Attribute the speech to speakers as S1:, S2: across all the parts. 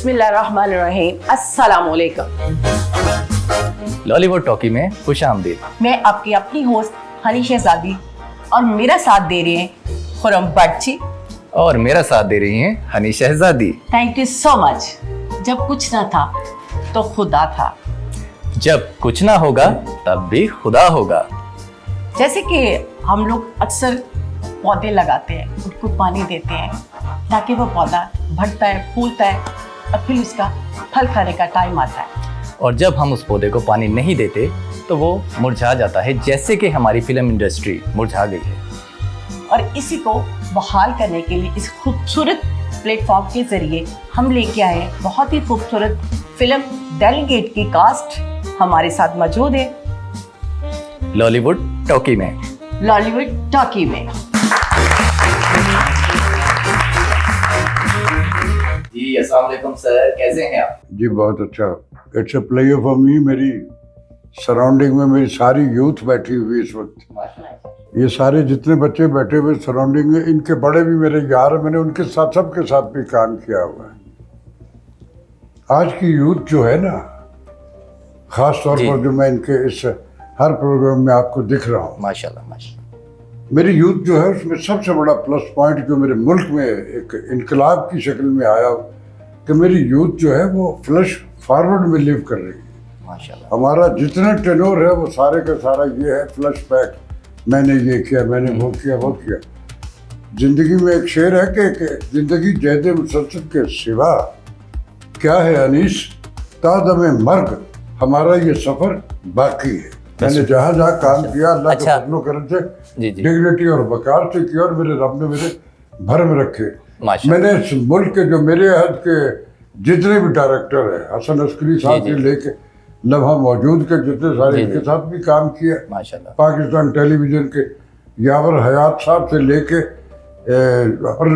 S1: बिस्मिल्लाहिर्रहमानिर्रहीम, अस्सलामुअलैकुम।
S2: लॉलीवुड टॉकी में खुश आमदीद।
S1: मैं आपकी अपनी होस्ट हनी शहजादी और मेरा साथ दे रही हैं खुरम बटची
S2: और मेरा साथ दे रही हैं हनी शहजादी।
S1: Thank you so much. जब कुछ ना था तो खुदा था,
S2: जब कुछ ना होगा तब भी खुदा होगा।
S1: जैसे कि हम लोग अक्सर पौधे लगाते हैं, उनको पानी देते हैं ताकि वो पौधा बढ़ता है, फूलता है और फिर उसका फल खाने का टाइम आता है।
S2: और जब हम उस पौधे को पानी नहीं देते तो वो मुरझा जाता है, जैसे कि हमारी फिल्म इंडस्ट्री मुरझा गई है।
S1: और इसी को बहाल करने के लिए इस खूबसूरत प्लेटफॉर्म के जरिए हम लेके आए बहुत ही खूबसूरत फिल्म डेलीगेट की कास्ट हमारे साथ मौजूद है
S2: लॉलीवुड टॉकी में।
S1: लॉलीवुड टॉकी में।
S2: जी अस्सलाम वालेकुम सर, कैसे हैं आप?
S3: जी बहुत अच्छा। It's a player for me. मेरी सराउंडिंग में मेरी सारी यूथ बैठी हुई है इस वक्त। ये सारे जितने बच्चे बैठे हुए सराउंडिंग में, इनके बड़े भी मेरे यार हैं, मैंने उनके साथ सबके साथ भी काम किया हुआ है। आज की यूथ जो है ना, खास तौर पर जो मैं इनके इस हर प्रोग्राम में आपको दिख रहा हूँ,
S2: माशाल्लाह माशाल्लाह।
S3: मेरी यूथ जो है उसमें सबसे बड़ा प्लस पॉइंट जो मेरे मुल्क में एक इनकलाब की शक्ल में आया कि मेरी यूथ जो है वो फ्लश फॉरवर्ड में लिव कर रही है।
S2: माशाल्लाह।
S3: हमारा जितना टेनोर है वो सारे का सारा ये है फ्लश बैक, मैंने ये किया, मैंने वो किया, वो किया। जिंदगी में एक शेर है कि जिंदगी जैद मुसलसल के सिवा क्या है अनीस, तादम मर्ग हमारा ये सफर बाकी है। मैंने जहाँ जहाँ काम किया अल्लाह के फजलो करम से डिग्निटी और वकार से किया और मेरे रब ने मेरे भरम रखे। मैंने इस मुल्क के जो मेरे हद के जितने भी डायरेक्टर हैं, हसन अस्करी साहब से लेके लम्हा मौजूद के जितने सारे, इनके साथ भी काम किया। पाकिस्तान टेलीविजन के यावर हयात साहब से लेके और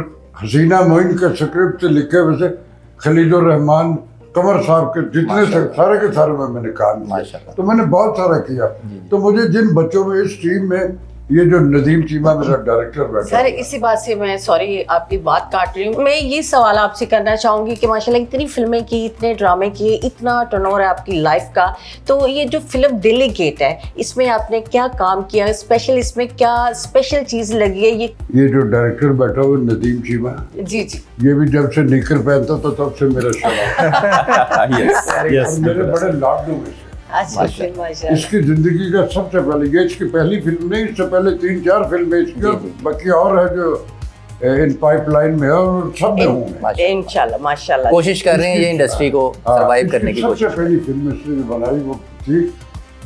S3: हसीना मोइन के स्क्रिप्ट से लिखे वैसे खलीजुर रहमान कमर साहब के जितने सारे के सारे में मैंने काम किया, तो मैंने बहुत सारा किया। तो मुझे जिन बच्चों में इस टीम में ये जो नदीम चीमा मेरा डायरेक्टर बैठा
S1: सर, इसी बात से मैं सॉरी आपकी बात काट रही हूँ। मैं ये सवाल आपसे करना चाहूँगी कि माशाल्लाह इतनी फिल्में की, इतने ड्रामे किए, इतना टर्नओवर है आपकी लाइफ का, तो ये जो फिल्म डेलीगेट है इसमें आपने क्या काम किया स्पेशल, इसमें क्या स्पेशल चीज़ लगी है? ये
S3: जो डायरेक्टर बैठा हुआ नदीम चीमा,
S1: जी जी,
S3: ये भी जब से निकर पहनता तो तब से मेरा शौक मेरे बड़े लाडू में से। इसकी जिंदगी का सबसे पहले, ये इसकी पहली फिल्म नहीं, इससे पहले 3-4 फिल्में इसकी और बाकी और है जो इन पाइपलाइन में है और सब में हूँ
S1: इंशाल्लाह माशाल्लाह।
S2: कोशिश कर रहे हैं ये इंडस्ट्री को सरवाइव करने की कोशिश।
S3: सबसे पहली फिल्म इसने बनाई वो थी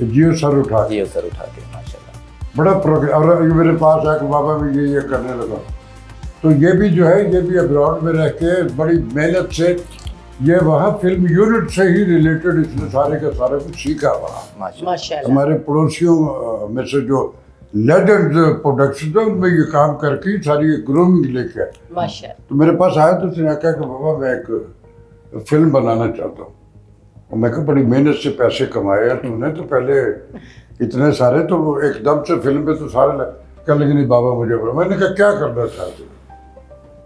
S3: जियो सर उठा के। माशाल्लाह बड़ा प्रोग्राम। और मेरे पास आके बाबा भी ये करने लगा, तो ये भी जो है ये भी अब्रॉड में रह के बड़ी मेहनत से ये वहाँ फिल्म यूनिट से ही रिलेटेड इसने सारे का सारा कुछ सीखा वहाँ।
S1: माशाल्लाह।
S3: हमारे पड़ोसियों में से जो लेजेंड प्रोडक्शन है उनमें ये काम करके सारी ग्रूमिंग लेके आए।
S1: माशाल्लाह।
S3: तो मेरे पास आया तो उसने कहा कि बाबा मैं एक फिल्म बनाना चाहता हूँ। और मैं कहा बड़ी मेहनत से पैसे कमाए यार तूने, तो पहले इतने सारे, तो वो एकदम से फिल्म पे तो सारे क्या, लेकिन नहीं बाबा मुझे बोला। मैंने कहा क्या करना चाहते हो?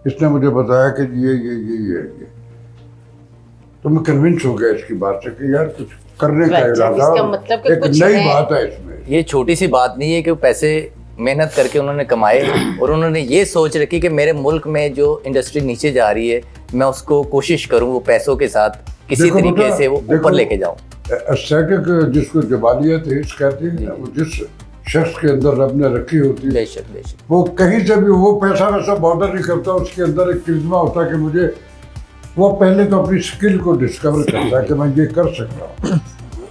S3: इसने मुझे बताया कि ये तो मैं कन्विंस हो गया इसकी बात से कि यार कुछ करने का इरादा,
S1: मतलब
S3: एक नई बात है इसमें।
S2: ये छोटी सी बात नहीं है कि पैसे मेहनत करके उन्होंने कमाए और उन्होंने ये सोच रखी कि मेरे मुल्क में जो इंडस्ट्री नीचे जा रही है मैं उसको कोशिश करूं वो पैसों के साथ किसी तरीके से वो ऊपर लेके जाऊं।
S3: एस्थेटिक जिसको जबालियत कहते हैं, वो जिस शख्स के अंदर रब ने रखी होती है,
S2: बेशक
S3: वो कहीं से भी वो पैसा वैसा बॉर्डर नहीं करता। उसके अंदर एक क्रिश्मा होता है कि मुझे, वो पहले तो अपनी स्किल को डिस्कवर करता है कि मैं ये कर सकता हूँ,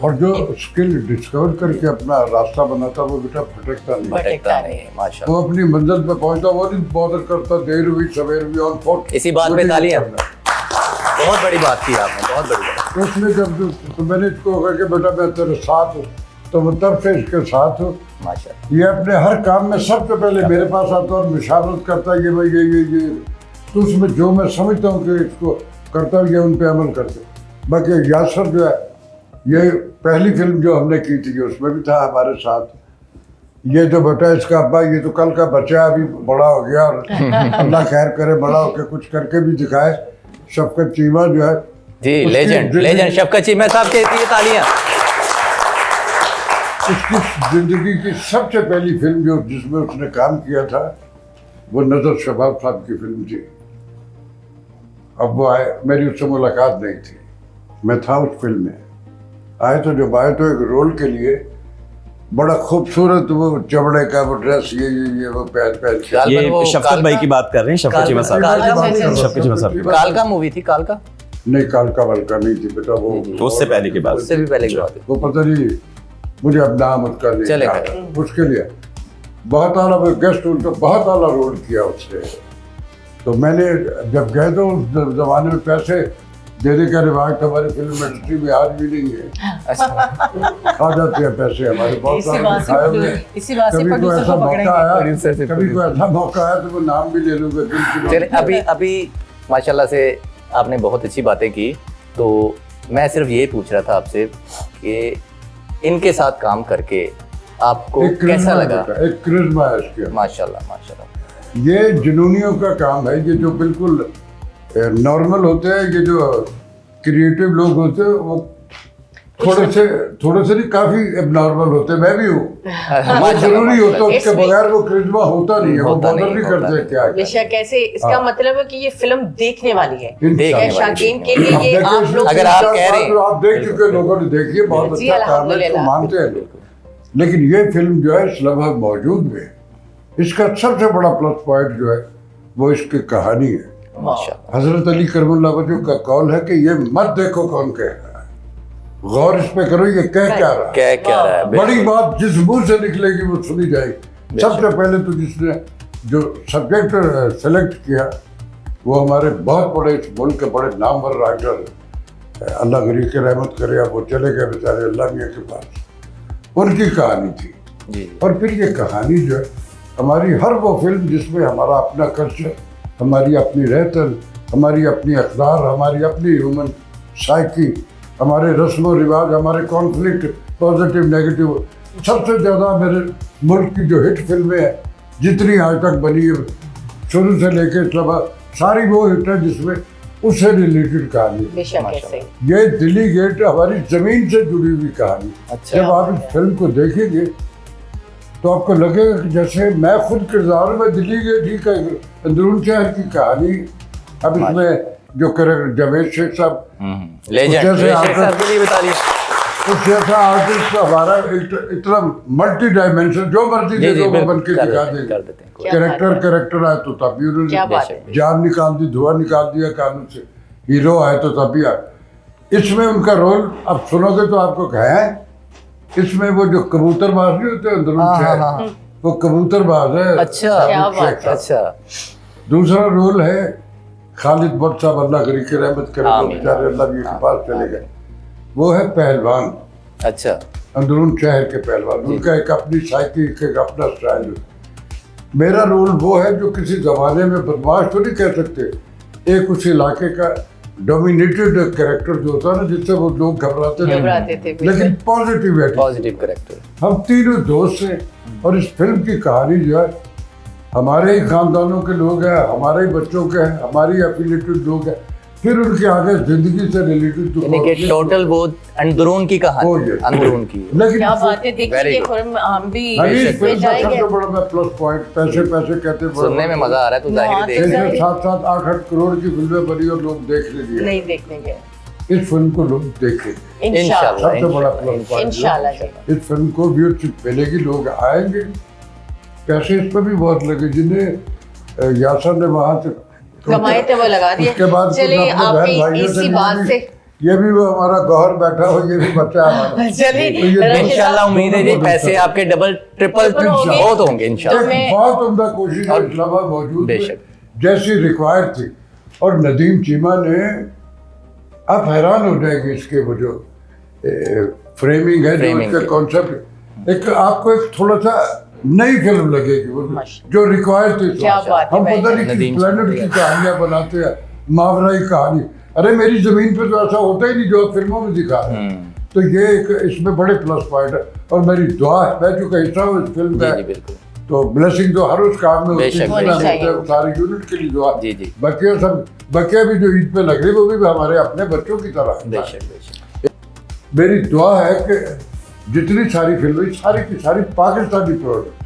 S3: और जो स्किल डिस्कवर करके अपना रास्ता बनाता वो बेटा भटकता नहीं माशाल्लाह। वो अपनी मंजिल पे पहुंचता, वो नहीं बॉर्डर करता, देर हुई सवेर हुई ऑन फुट।
S2: इसी बात पे तालियां, बहुत बड़ी बात की आपने, बहुत बड़ी बात।
S3: तो उसमें जब तो मैंने इसको कहा कि बेटा मैं तेरे साथ हूँ, तो मैं तब से इसके साथ हूँ माशाल्लाह। ये अपने हर काम में सबसे पहले मेरे पास आता और मुशावरत करता है, ये भाई ये तो उसमें जो मैं समझता हूँ कि इसको करता हूँ ये उन पे अमल करते। बाकी यासर जो है, ये पहली फिल्म जो हमने की थी उसमें भी था हमारे साथ। ये जो बेटा इसका अब्बा, ये तो कल का बच्चा अभी बड़ा हो गया और अल्लाह खैर करे, बड़ा होकर कुछ करके भी दिखाए। शफकत चीमा जो है
S2: जी,
S3: उसकी
S2: लेजेंड
S3: जिंदगी-
S2: शफकत चीमा साहब के लिए तालियां।
S3: उसकी जिंदगी की सबसे पहली फिल्म जो जिसमें उसने काम किया था वो नजर शबाब साहब की फिल्म थी। अब वो आए, मेरी उससे मुलाकात नहीं थी, मैं था उस फिल्म में। आए तो जब आए तो एक रोल के लिए बड़ा खूबसूरत वो चमड़े का वो ड्रेस ये वो पहन पहन के।
S2: काल-
S4: ये
S2: वो
S4: शफकत
S2: कालका-
S4: भाई की बात कर रहे हैं, शफकत चीमा साहब।
S2: कालका-
S4: शफकत चीमा साहब की बात।
S2: कालका मूवी थी, कालका
S3: नहीं कालका वालका नहीं थी बेटा, वो
S4: उससे पहले की बात।
S2: उससे भी पहले की बात है।
S3: वो पता नहीं, मुझे अब नाम उसका नहीं
S2: चलेगा।
S3: याद है। उसके लिए बहुत आला वो गेस्ट उनका बहुत आला रोल किया उसने। तो मैंने जब गए तो उस जमाने में पैसे देने का रिवाज हमारी फिल्म इंडस्ट्री में आज भी नहीं है।
S2: अच्छा,
S3: खा जाते हैं पैसे हमारे बहुत
S1: इसी
S3: सारे
S1: बात से
S3: खाए हुए।
S1: इसी बात से
S3: कभी कोई
S1: प्रोड्यूसर
S3: ऐसा
S1: को
S3: मौका
S1: पकड़ेंगे।
S3: आया,
S2: प्रोड्यूसर से
S3: कभी कोई ऐसा मौका आया तो वो नाम भी ले लूंगा दिल की
S2: चलिए
S3: बात।
S2: अभी माशाल्लाह से आपने बहुत अच्छी बातें की। तो मैं सिर्फ ये पूछ रहा था आपसे कि इनके साथ काम करके आपको
S3: एक
S2: कैसा
S3: करिश्मा है
S2: लगा?
S3: बेटा, एक करिश्मा है इसके।
S2: माशाल्लाह माशाल्लाह।
S3: ये जुनूनियों का काम है, ये जो बिल्कुल नॉर्मल होते हैं, ये जो क्रिएटिव लोग होते हैं वो थोड़े से नहीं काफी एबनॉर्मल होते हैं। मैं भी हूँ, बहुत जरूरी होता है, उसके बगैर वो करिश्मा होता नहीं है, वो
S2: होता
S3: बॉदर
S2: नहीं,
S3: नहीं
S2: होता
S3: करते
S2: नहीं।
S3: क्या
S1: बेशक कैसे, इसका
S3: हाँ।
S1: मतलब है कि ये फिल्म देखने वाली है।
S2: देखने
S1: या
S2: वाली,
S1: शाकीन के
S2: देखने
S1: लिए
S3: अब
S1: ये
S3: देखिए,
S1: आप लोग
S2: अगर आप कह रहे हैं-
S3: तो आप देख चुके लोगों ने देखी है, बहुत
S1: जी,
S3: अच्छा काम है, इसको
S1: अल्हम्दुलिल्लाह।
S3: मानते हैं लोग। लेकिन ये फिल्म जो है इस लम्हा मौजूद में, इसका सबसे बड़ा प्लस पॉइंट जो है वो इसकी कहानी है।
S2: माशाल्लाह।
S3: हजरत अली करमुल्लाह वजह का कौल है कि ये मत देखो कौन कह रहा है, गौर इस पे करो ये कह क्या रहा है।
S2: क्या रहा है?
S3: बड़ी बात जिस मुंह से निकलेगी वो सुनी जाएगी। सबसे पहले तो जिसने जो सब्जेक्ट सेलेक्ट किया वो हमारे बहुत बड़े इस मुल्क के बड़े नामवर राइटर, अल्लाह गरीब के रहमत करे, अब वो चले गए बेचारे अल्लाह मियाँ के पास, उनकी कहानी थी।
S2: जी
S3: और फिर ये कहानी जो है हमारी हर वो फिल्म जिसमें हमारा अपना कल्चर, हमारी अपनी रहतन, हमारी अपनी अखदार, हमारी अपनी ह्यूमन साइकी, हमारे रस्म व रिवाज, हमारे कॉन्फ्लिक्ट, पॉजिटिव नेगेटिव, सबसे ज़्यादा मेरे मुल्क की जो हिट फिल्में हैं जितनी आज तक बनी है शुरू से लेकर इस्लामाबाद, सारी वो हिट है जिसमें उससे रिलेटेड कहानी।
S1: बेशक कैसे।
S3: ये दिल्ली गेट हमारी ज़मीन से जुड़ी हुई कहानी।
S2: अच्छा।
S3: जब आप इस फिल्म को देखेंगे तो आपको लगेगा कि जैसे मैं खुद किरदार में दिल्ली गेट ही का अंदरून शहर की कहानी। अब इसमें जो कैरेक्टर जावेद शेख साहब,
S2: लेजेंड
S3: उससे आकर-
S2: साहब के लिए बताइए।
S3: उस जैसा आर्टिस्ट हमारा इतना मल्टी डायमेंशन, जो मर्जी
S2: जी,
S3: दे दो वो
S2: बिल्कुल,
S3: बन के
S2: कर
S3: दिखा
S2: देते हैं, कर
S3: देंगे।
S2: देते हैं।
S1: क्या बात
S3: कैरेक्टर आए तो तब भी
S1: क्या बात
S3: उन्होंने
S1: है।
S3: जान निकाल दी, धुआं निकाल दिया कानून से। हीरो आए तो तब भी आए। इसमें उनका रोल अब सुनोगे तो आपको कहें, इसमें वो जो कबूतरबाज नहीं होते अंदरून
S2: हाँ,
S3: शहर,
S2: हाँ।
S3: वो कबूतरबाज है।
S2: अच्छा
S1: क्या
S3: शेख
S1: बात
S3: साहब।
S2: अच्छा।
S3: दूसरा रोल है खालिद भट्ट साहब, अल्लाह गरीब की रहमत करे, वो
S2: आमीन।
S3: बेचारे अल्लाह भी के पास चले गए। वो है पहलवान,
S2: अच्छा
S3: अंदरून शहर के पहलवान। उनका एक अपनी साइकी, एक अपना स्टाइल। मेरा रोल वो है जो किसी जमाने में बदमाश तो नहीं कह सकते, एक उस इलाके का डोमिनेटेड कैरेक्टर जो होता है ना, जिससे वो लोग घबराते
S1: घबराते थे, बिल्कुल।
S3: लेकिन पॉजिटिव है।
S2: Positive character.
S3: हम तीनों दोस्त हैं और इस फिल्म की कहानी जो है हमारे ही खानदानों के लोग हैं, हमारे ही बच्चों के हैं, हमारी एफिलेटेड लोग हैं, फिर उनके आगे जिंदगी से रिलेटेड
S2: यानी कि टोटल वो अंदरून की
S3: Oh,
S2: कहानी,
S3: yes.
S2: अंदरून की।
S3: लेकिन
S1: क्या बात है,
S2: Very
S1: देखिए
S2: good.
S1: फिल्म हम भी
S3: नहीं,
S1: इसमें
S3: फिल्म का
S1: जाएंगे।
S3: सबसे बड़ा मैं प्लस पॉइंट, पैसे कहते हैं,
S2: सुनने में मजा आ रहा है तो जाहिर
S1: हाँ,
S2: देख
S1: तो
S2: रहे हैं।
S3: ऐसे 7-7, 8-8 करोड़ की फिल्में बनी और लोग देख लीजिए।
S1: नहीं देखने गए
S3: इस फिल्म को लोग देखेंगे,
S1: इंशाल्लाह।
S3: सबसे बड़ा प्लस पॉइंट।
S1: इंशाल्लाह जी।
S3: इस फिल्म को व्यूअरशिप मिलेगी, लोग आएंगे। पैसे इस पर भी बहुत लगे, जिन्हें यासर ने वहां से
S1: कमाए थे वो लगा दिए।
S3: उसके बाद कुछ
S1: चलिए
S3: अपने बहन
S1: आपकी
S3: भाइयों
S1: इसी
S3: लिए
S1: बात
S3: भी-
S1: से
S3: ये भी वो हमारा गौहर बैठा हो, ये भी बच्चा है हमारा।
S1: चलिए
S3: तो ये
S1: रशीद
S2: इंशाल्लाह
S1: साहब,
S2: उम्मीद है जी पैसे आपके डबल ट्रिपल
S1: ट्रिपल होंगे।
S2: बहुत होंगे इंशाल्लाह।
S1: तो मैं-
S3: बहुत उम्दा कोशिश है
S2: और
S3: इस्लामाबाद मौजूद है,
S2: बेशक।
S3: जैसी रिक्वायर्ड थी। और नदीम चीमा ने, आप हैरान हो जाएंगे इसके वो जो फ्रेमिंग है, जो
S2: Framing
S3: इसका
S2: है।
S3: कॉन्सेप्ट, एक आपको एक थोड़ा सा नई फिल्म लगेगी वो,
S1: माशाल्लाह।
S3: जो रिक्वायर्ड थी।
S1: क्या बात है
S3: हम
S1: भाई।
S3: पता नहीं किस
S2: नदीम
S3: प्लेनेट की
S2: चीमा।
S3: कहानियां बनाते हैं, मावराई कहानी। अरे मेरी जमीन पे तो ऐसा होता ही नहीं जो आप फिल्मों में दिखा रहे हैं। तो ये एक इसमें बड़े प्लस पॉइंट है और मेरी दुआ है, मैं चूंकि हिस्सा हूँ इस फिल्म का,
S2: जी, बिल्कुल।
S3: तो ब्लेसिंग तो हर उस काम में होती
S2: बेशक,
S3: है,
S1: बेशक।
S3: होता है, सारी यूनिट के लिए दुआ।
S2: जी जी
S3: बच्चे भी जो ईद पे लग रही वो भी हमारे अपने बच्चों की तरह है।
S2: बेशक बेशक।
S3: मेरी दुआ है कि जितनी सारी फिल्में सारी की सारी पाकिस्तानी प्रोडक्ट,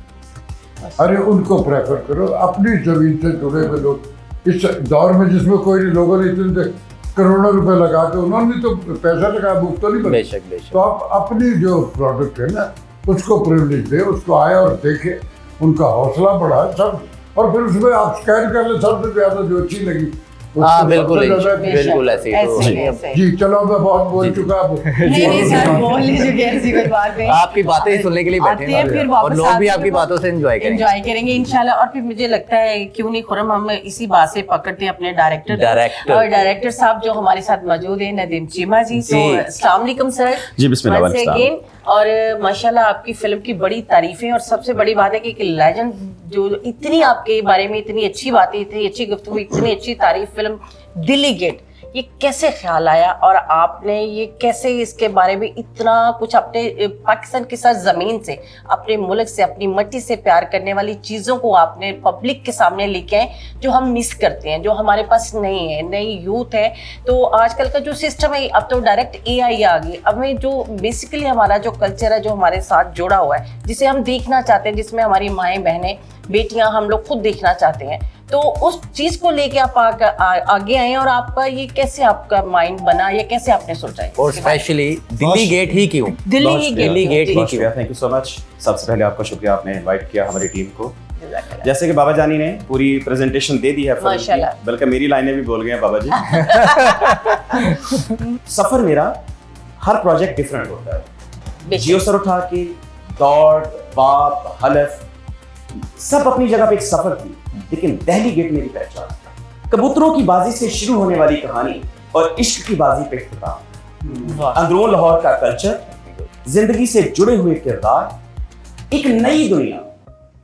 S3: अरे उनको प्रेफर करो। अपनी जमीन से जुड़े हुए लोग इस दौर में जिसमें कोई लोगों ने इतने करोड़ों रुपए लगा के, उन्होंने तो पैसा लगाया, मुफ्त तो नहीं बना।
S2: बेशक बेशक।
S3: तो आप अपनी जो प्रोडक्ट है ना उसको प्रिविलेज दे, उसको आए और देखे, उनका हौसला बढ़ाए सब, और फिर उसमें आप स्कैन कर ले सबसे ज्यादा जो अच्छी लगी।
S2: हाँ बिल्कुल
S3: सबसे ज्यादा-
S2: बिल्कुल ऐसे ही तो।
S1: ऐसे
S3: जी चलो, मैं बहुत बोल चुका अब।
S1: नहीं सर, बोल ही चुके हैं, ऐसी कोई बात नहीं।
S2: आपकी बातें सुनने के लिए बैठे
S1: आते हैं, फिर
S2: हैं
S1: वापस
S2: और लोग भी
S1: आते
S2: आपकी
S1: हैं,
S2: बातों से एंजॉय करेंगे।
S1: एंजॉय करेंगे इंशाल्लाह। और फिर मुझे लगता है क्यों नहीं खुरम, हम इसी बात से पकड़ते हैं अपने डायरेक्टर और डायरेक्टर साहब जो हमारे साथ मौजूद हैं, नदीम चीमा जी। तो
S2: जी।
S1: अस्सलाम वालेकुम सर।
S4: जी, बिस्मिल्लाह,
S1: Once
S4: वालेकुम
S1: again, और माशाल्लाह आपकी फिल्म की बड़ी तारीफें, और सबसे बड़ी बात है कि एक लेजेंड जो इतनी आपके बारे में इतनी अच्छी बातें, इतनी अच्छी गुफ्तगू, इतनी अच्छी तारीफ, फिल्म दिल्ली गेट, ये कैसे ख्याल आया और आपने ये कैसे इसके बारे में इतना कुछ अपने पाकिस्तान की सर जमीन से, अपने मुल्क से, अपनी मिट्टी से प्यार करने वाली चीज़ों को आपने पब्लिक के सामने लेके आए, जो हम मिस करते हैं, जो हमारे पास नहीं है। नई यूथ है तो आजकल का जो सिस्टम है, अब तो डायरेक्ट AI आ गई। अब में जो बेसिकली हमारा जो कल्चर है, जो हमारे साथ जुड़ा हुआ है, जिसे हम देखना चाहते हैं, जिसमें हमारी माएँ बहनें बेटियां हम लोग खुद देखना चाहते हैं, तो उस चीज को लेके आप आगे आए, और आपका ये कैसे आपका माइंड बना, या कैसे आपने सोचा है?
S2: और स्पेशली दिल्ली गेट ही क्यों?
S1: दिल्ली
S4: बहुत
S1: ही
S4: शुक्रिया।
S2: दिल्ली गेट ही
S4: बहुत
S2: क्यों?
S4: शुक्रिया, थैंक यू सो मच। सबसे पहले आपका शुक्रिया, आपने इनवाइट किया हमारी टीम को। जैसे कि बाबा जानी ने पूरी प्रेजेंटेशन दे दी है फिल्म
S1: माशाल्लाह।
S4: की, बल्कि मेरी लाइनें भी बोल गए हैं बाबा जी। सफर मेरा, हर प्रोजेक्ट डिफरेंट होता है। जियो सर उठा के, दौड़, बाप, हलफ, सब अपनी जगह पे एक सफर थी, लेकिन दिल्ली गेट मेरी पहचान। कबूतरों की बाजी से शुरू होने वाली कहानी और इश्क की बाजी पे इख्तिताम। अंदरून लाहौर का कल्चर, जिंदगी से जुड़े हुए किरदार, एक नई दुनिया।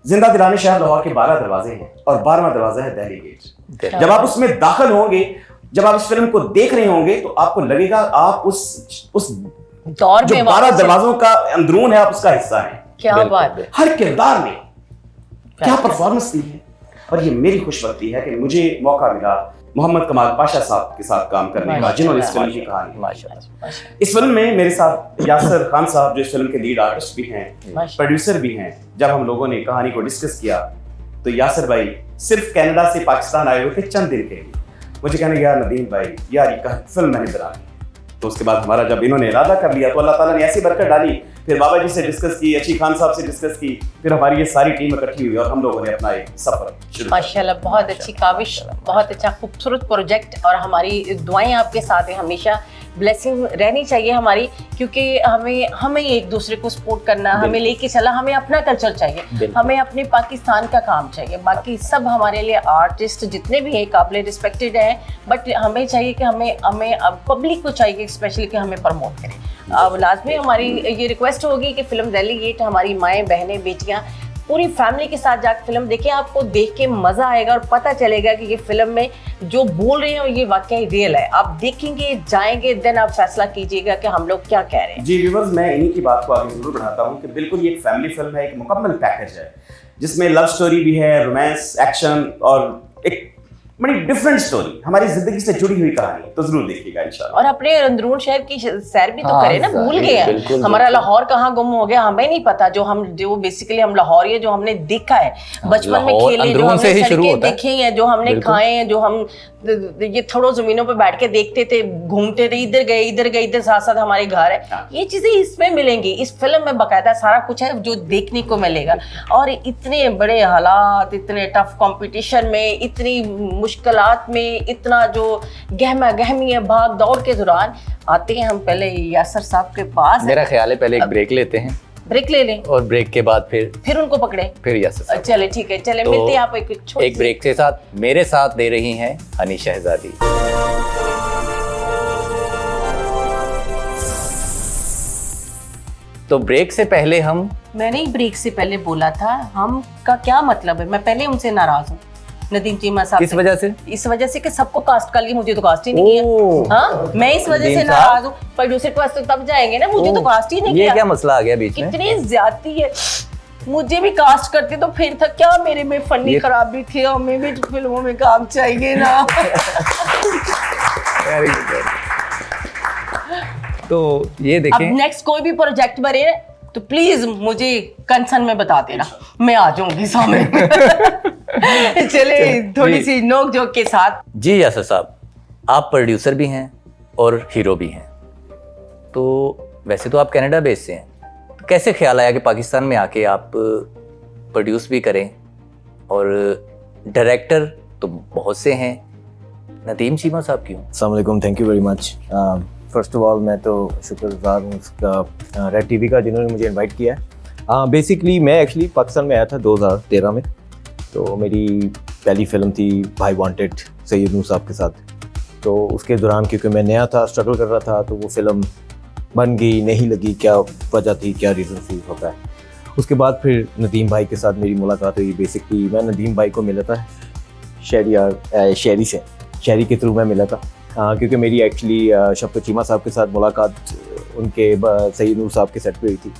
S4: जिंदा दिलाने शहर लाहौर के 12 दरवाजे हैं और 12वां दरवाजा है दिल्ली गेट। जब आप उसमें दाखिल होंगे, जब आप इस फिल्म को देख रहे होंगे, तो आपको लगेगा आप उस
S1: दौर
S4: जो
S1: में
S4: 12
S1: वापस-
S4: दरवाजों का अंदरून है, आप उसका हिस्सा हैं।
S1: क्या
S2: बिल्कुल,
S1: बात है।
S4: हर किरदार ने क्या परफॉर्मेंस दी है, और ये मेरी खुशबख्ती है कि मुझे मौका मिला मोहम्मद कमाल पाशा साहब के साथ काम करने का, जिन्होंने इस फिल्म की कहानी।
S2: माशाल्लाह।
S4: इस फिल्म में मेरे साथ यासर खान साहब, जो इस फिल्म के लीड आर्टिस्ट भी हैं,
S1: माशाल्लाह।
S4: प्रोड्यूसर भी हैं। जब हम लोगों ने कहानी को डिस्कस किया, तो यासर भाई सिर्फ कनाडा से पाकिस्तान आए हुए थे चंद दिन के लिए। मुझे कहने लगा, नदीम भाई यार ये फिल्म मैंने बनानी। तो उसके बाद हमारा जब इन्होंने इरादा कर लिया, तो अल्लाह ताला ने ऐसी बरकत डाली। फिर बाबा जी से डिस्कस की, अच्छी खान साहब से डिस्कस की, फिर हमारी ये सारी टीम इकट्ठी हुई और हम लोगों ने अपना एक सफर शुरू किया।
S1: माशाल्लाह, बहुत अच्छी काविश, बहुत अच्छा खूबसूरत प्रोजेक्ट, और हमारी दुआएं आपके साथ हैं हमेशा। ब्लेसिंग रहनी चाहिए हमारी, क्योंकि हमें एक दूसरे को सपोर्ट करना, हमें लेके चला, हमें अपना कल्चर चाहिए, हमें अपने पाकिस्तान का काम चाहिए। बाकी सब हमारे लिए आर्टिस्ट जितने भी हैं काबिल रिस्पेक्टेड हैं, बट हमें चाहिए कि हमें पब्लिक को चाहिए स्पेशली कि हमें प्रमोट करें। अब लाजमी हमारी ये रिक्वेस्ट होगी कि फिल्म दिल्ली गेट, हमारी माएँ बहनें बेटियाँ पूरी फैमिली के साथ जाकर फिल्म देखें। आपको देख के मज़ा आएगा और पता चलेगा कि ये फिल्म में जो बोल रहे हैं ये वाकई रियल है। आप देखेंगे, जाएंगे, देन आप फैसला कीजिएगा कि हम लोग क्या कह रहे हैं।
S4: जी व्यूअर्स, मैं इन्हीं की बात को आगे जरूर बढ़ाता हूँ कि बिल्कुल ये एक फैमिली फिल्म है, एक मुकम्मल पैकेज है, जिसमें लव स्टोरी भी है, रोमांस, एक्शन, और एक बड़ी डिफरेंट स्टोरी, हमारी जिंदगी से जुड़ी हुई कहानी। तो जरूर देखिएगा इंशाल्लाह।
S1: और अपने अंदरून शहर की सैर भी तो
S2: हाँ,
S1: करें ना, भूल गए हैं
S2: बिल्कुल,
S1: हमारा
S2: बिल्कुल।
S1: लाहौर कहाँ गुम हो गया, हमें नहीं पता। जो बेसिकली हम लाहौरी है, जो हमने देखा है बचपन में,
S2: लाहौर
S1: खेले, जो
S2: अंदरून से
S1: हमने
S2: ही शुरू
S1: सड़कें
S2: होता है।
S1: देखी हैं, जो हमने
S2: बिल्कुल।
S1: खाए हैं, जो हम ये थोड़ो जमीनों पे बैठ के देखते थे, घूमते थे, इधर गए इधर साथ साथ हमारे घर है। ये चीजें इसमें मिलेंगी, इस फिल्म में बकायदा सारा कुछ है जो देखने को मिलेगा। और इतने बड़े हालात, इतने टफ कंपटीशन में, इतनी मुश्किलात में, इतना जो गहमा गहमी है भाग दौड़ के दौरान, आते हैं हम पहले यासर साहब के पास।
S2: मेरा ख्याल है पहले एक ब्रेक लेते हैं,
S1: ब्रेक ले लें,
S2: और ब्रेक के बाद फिर
S1: उनको पकड़े।
S2: यासर साहब।
S1: चले ठीक है, चले
S2: तो
S1: मिलते हैं। आप एक छोटी
S2: एक ब्रेक के साथ मेरे साथ दे रही हैं हनी शहजादी। तो ब्रेक से पहले
S1: मैंने ही ब्रेक से पहले बोला था, हम का क्या मतलब है, मैं पहले उनसे नाराज हूँ नदीम चीमा साहब।
S2: किस वजह से?
S1: इस वजह से कि सबको कास्ट कर लिया, मुझे तो कास्ट ही नहीं
S2: ओह।
S1: किया। हाँ, मैं इस वजह से
S2: नदीम
S1: नाराज हूँ। प्रोड्यूसर के पास तो तब जाएंगे ना, मुझे तो कास्ट ही नहीं
S2: ये
S1: किया।
S2: क्या मसला आ गया बीच में?
S1: कितनी ज्यादती है। मुझे भी कास्ट करते तो फिर था क्या, मेरे में फनी खराबी थी, हमें भी फिल्मों में काम चाहिए ना।
S2: Very good. तो ये
S1: अब
S2: देखें,
S1: नेक्स्ट कोई भी प्रोजेक्ट बने तो प्लीज मुझे कंसर्न में बता देना, मैं आ जाऊंगी सामने। चले थोड़ी सी नोक जोक के साथ।
S2: जी यासर साहब, आप प्रोड्यूसर भी हैं और हीरो भी हैं, तो वैसे तो आप कनाडा बेस से हैं, तो कैसे ख्याल आया कि पाकिस्तान में आके आप प्रोड्यूस भी करें? और डायरेक्टर तो बहुत से हैं, नदीम चीमा साहब क्यों?
S5: अस्सलाम वालेकुम, thank you very much. First of all मैं तो शुक्रगुजार हूँ उसका रेड टीवी का जिन्होंने मुझे इनवाइट किया है। बेसिकली मैं एक्चुअली पाकिस्तान में आया था 2013 में, तो मेरी पहली फिल्म थी भाई वांटेड सैयद नूर साहब के साथ। तो उसके दौरान क्योंकि मैं नया था, स्ट्रगल कर रहा था, तो वो फिल्म बन गई, नहीं लगी, क्या वजह थी, क्या रीज़न थी, होता है। उसके बाद फिर नदीम भाई के साथ मेरी मुलाकात हुई। बेसिकली मैं नदीम भाई को मिला था शहरी के थ्रू मैं मिला था, क्योंकि मेरी एक्चुअली शफ़क़त चीमा साहब के साथ मुलाकात उनके सैयद नूर साहब के सेट पे हुई थी।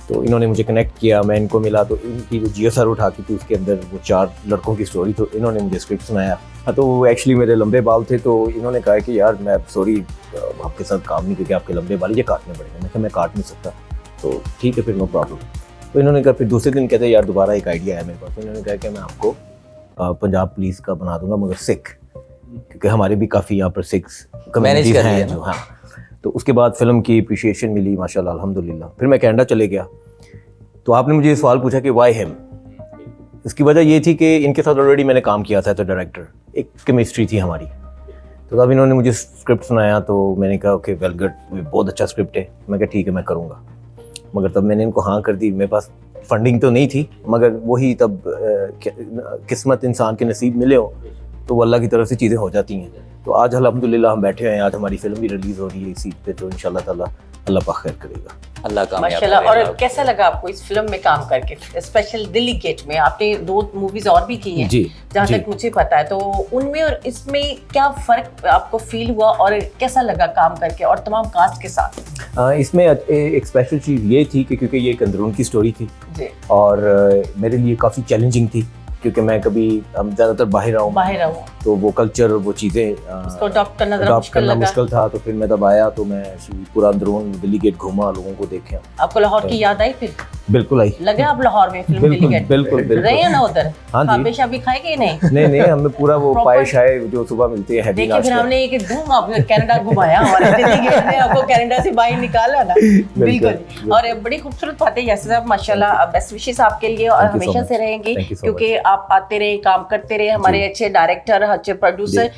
S5: तो इन्होंने मुझे कनेक्ट किया, मैं इनको मिला, तो इनकी जो जियो सर उठा की थी उसके अंदर वो 4 लड़कों की स्टोरी, तो इन्होंने मुझे स्क्रिप्ट सुनाया। हाँ, तो वो एक्चुअली मेरे लंबे बाल थे, तो इन्होंने कहा कि यार मैं सॉरी आपके साथ काम नहीं, क्योंकि आपके लंबे बाल ये काटने पड़ेंगे। मैं कहा मैं काट नहीं सकता, तो ठीक है फिर नो प्रॉब्लम। तो इन्होंने कहा, फिर दूसरे दिन कहते यार दोबारा एक आइडिया है मेरे पास। तो इन्होंने कहा कि मैं आपको पंजाब पुलिस का बना दूंगा, मगर सिख, क्योंकि हमारे भी काफ़ी यहाँ पर सिख्स कम्युनिटीज़ हैं जो। हाँ, तो उसके बाद फिल्म की अप्रिशिएशन मिली माशाल्लाह अल्हम्दुलिल्लाह। फिर मैं कनाडा चले गया, तो आपने मुझे ये सवाल पूछा कि वाई हिम। इसकी वजह ये थी कि इनके साथ ऑलरेडी मैंने काम किया था, तो डायरेक्टर एक केमिस्ट्री थी हमारी। तो तब इन्होंने मुझे स्क्रिप्ट सुनाया, तो मैंने कहा ओके वेल गुड, बहुत अच्छा स्क्रिप्ट है। मैं कहा ठीक है मैं करूँगा। मगर तब मैंने इनको हाँ कर दी। मेरे पास फंडिंग तो नहीं थी, मगर वही तब किस्मत, इंसान के नसीब मिले हो तो वो अल्लाह की तरफ से चीज़ें हो जाती हैं। तो आज अल्हम्दुलिल्लाह हम बैठे हैं, आज हमारी फिल्म भी रिलीज़ हो रही है इस सीट पे, तो इंशाल्लाह ताला अल्लाह पाक खैर करेगा।
S2: अल्लाह कामयाब
S1: माशाल्लाह।
S2: करे।
S1: और कैसा लगा आपको इस फिल्म में काम करके, स्पेशल दिल्ली गेट में? आपने 2 मूवीज और भी की हैं
S5: जी,
S1: जहाँ
S5: जी।
S1: तक मुझे पता है, तो उनमें और इसमें क्या फ़र्क आपको फील हुआ और कैसा लगा काम करके और तमाम कास्ट के साथ?
S5: इसमें एक स्पेशल चीज़ ये थी कि क्योंकि ये एक अंदरून की स्टोरी थी
S1: जी,
S5: और मेरे लिए काफ़ी चैलेंजिंग थी, क्योंकि मैं कभी ज़्यादातर बाहर रहा हूँ, तो वो कल्चर और वो चीज़ें
S1: उसको अडॉप्ट करना ज़रा
S5: अडॉप्ट
S1: मुश्किल
S5: करना
S1: लगा।
S5: मुश्किल था। तो फिर मैं तब आया तो मैं पूरा अंदरून दिल्ली गेट घूमा, लोगों को देखा।
S1: आपको लाहौर की याद आई फिर?
S5: बिल्कुल आई।
S1: लगे आप लाहौर में फिल्म दिल्ली गेट
S5: बिल्कुल
S1: रहे हैं ना उधर?
S5: हाँ जी।
S1: हमेशा भी खाएंगे नहीं?
S5: नहीं हमें पूरा वो
S1: Proper-
S5: पाए शाय जो सुबह मिलती है, हैवी
S1: देखिए फिर
S5: नाश्ता।
S1: हमने एक धूम आप कनाडा घुमाया, हमारे दिल्ली गेट ने आपको कनाडा से बाहर निकाला ना। बिल्कुल। और बड़ी खूबसूरत बातें यासर साहब, माशाल्लाह, बेस्ट विशेस आपके लिए और
S5: Thank you so
S1: हमेशा से
S5: much.
S1: रहेंगी,
S5: Thank you so
S1: क्योंकि आप आते रहे, काम करते रहे, हमारे अच्छे डायरेक्टर, अच्छे प्रोड्यूसर,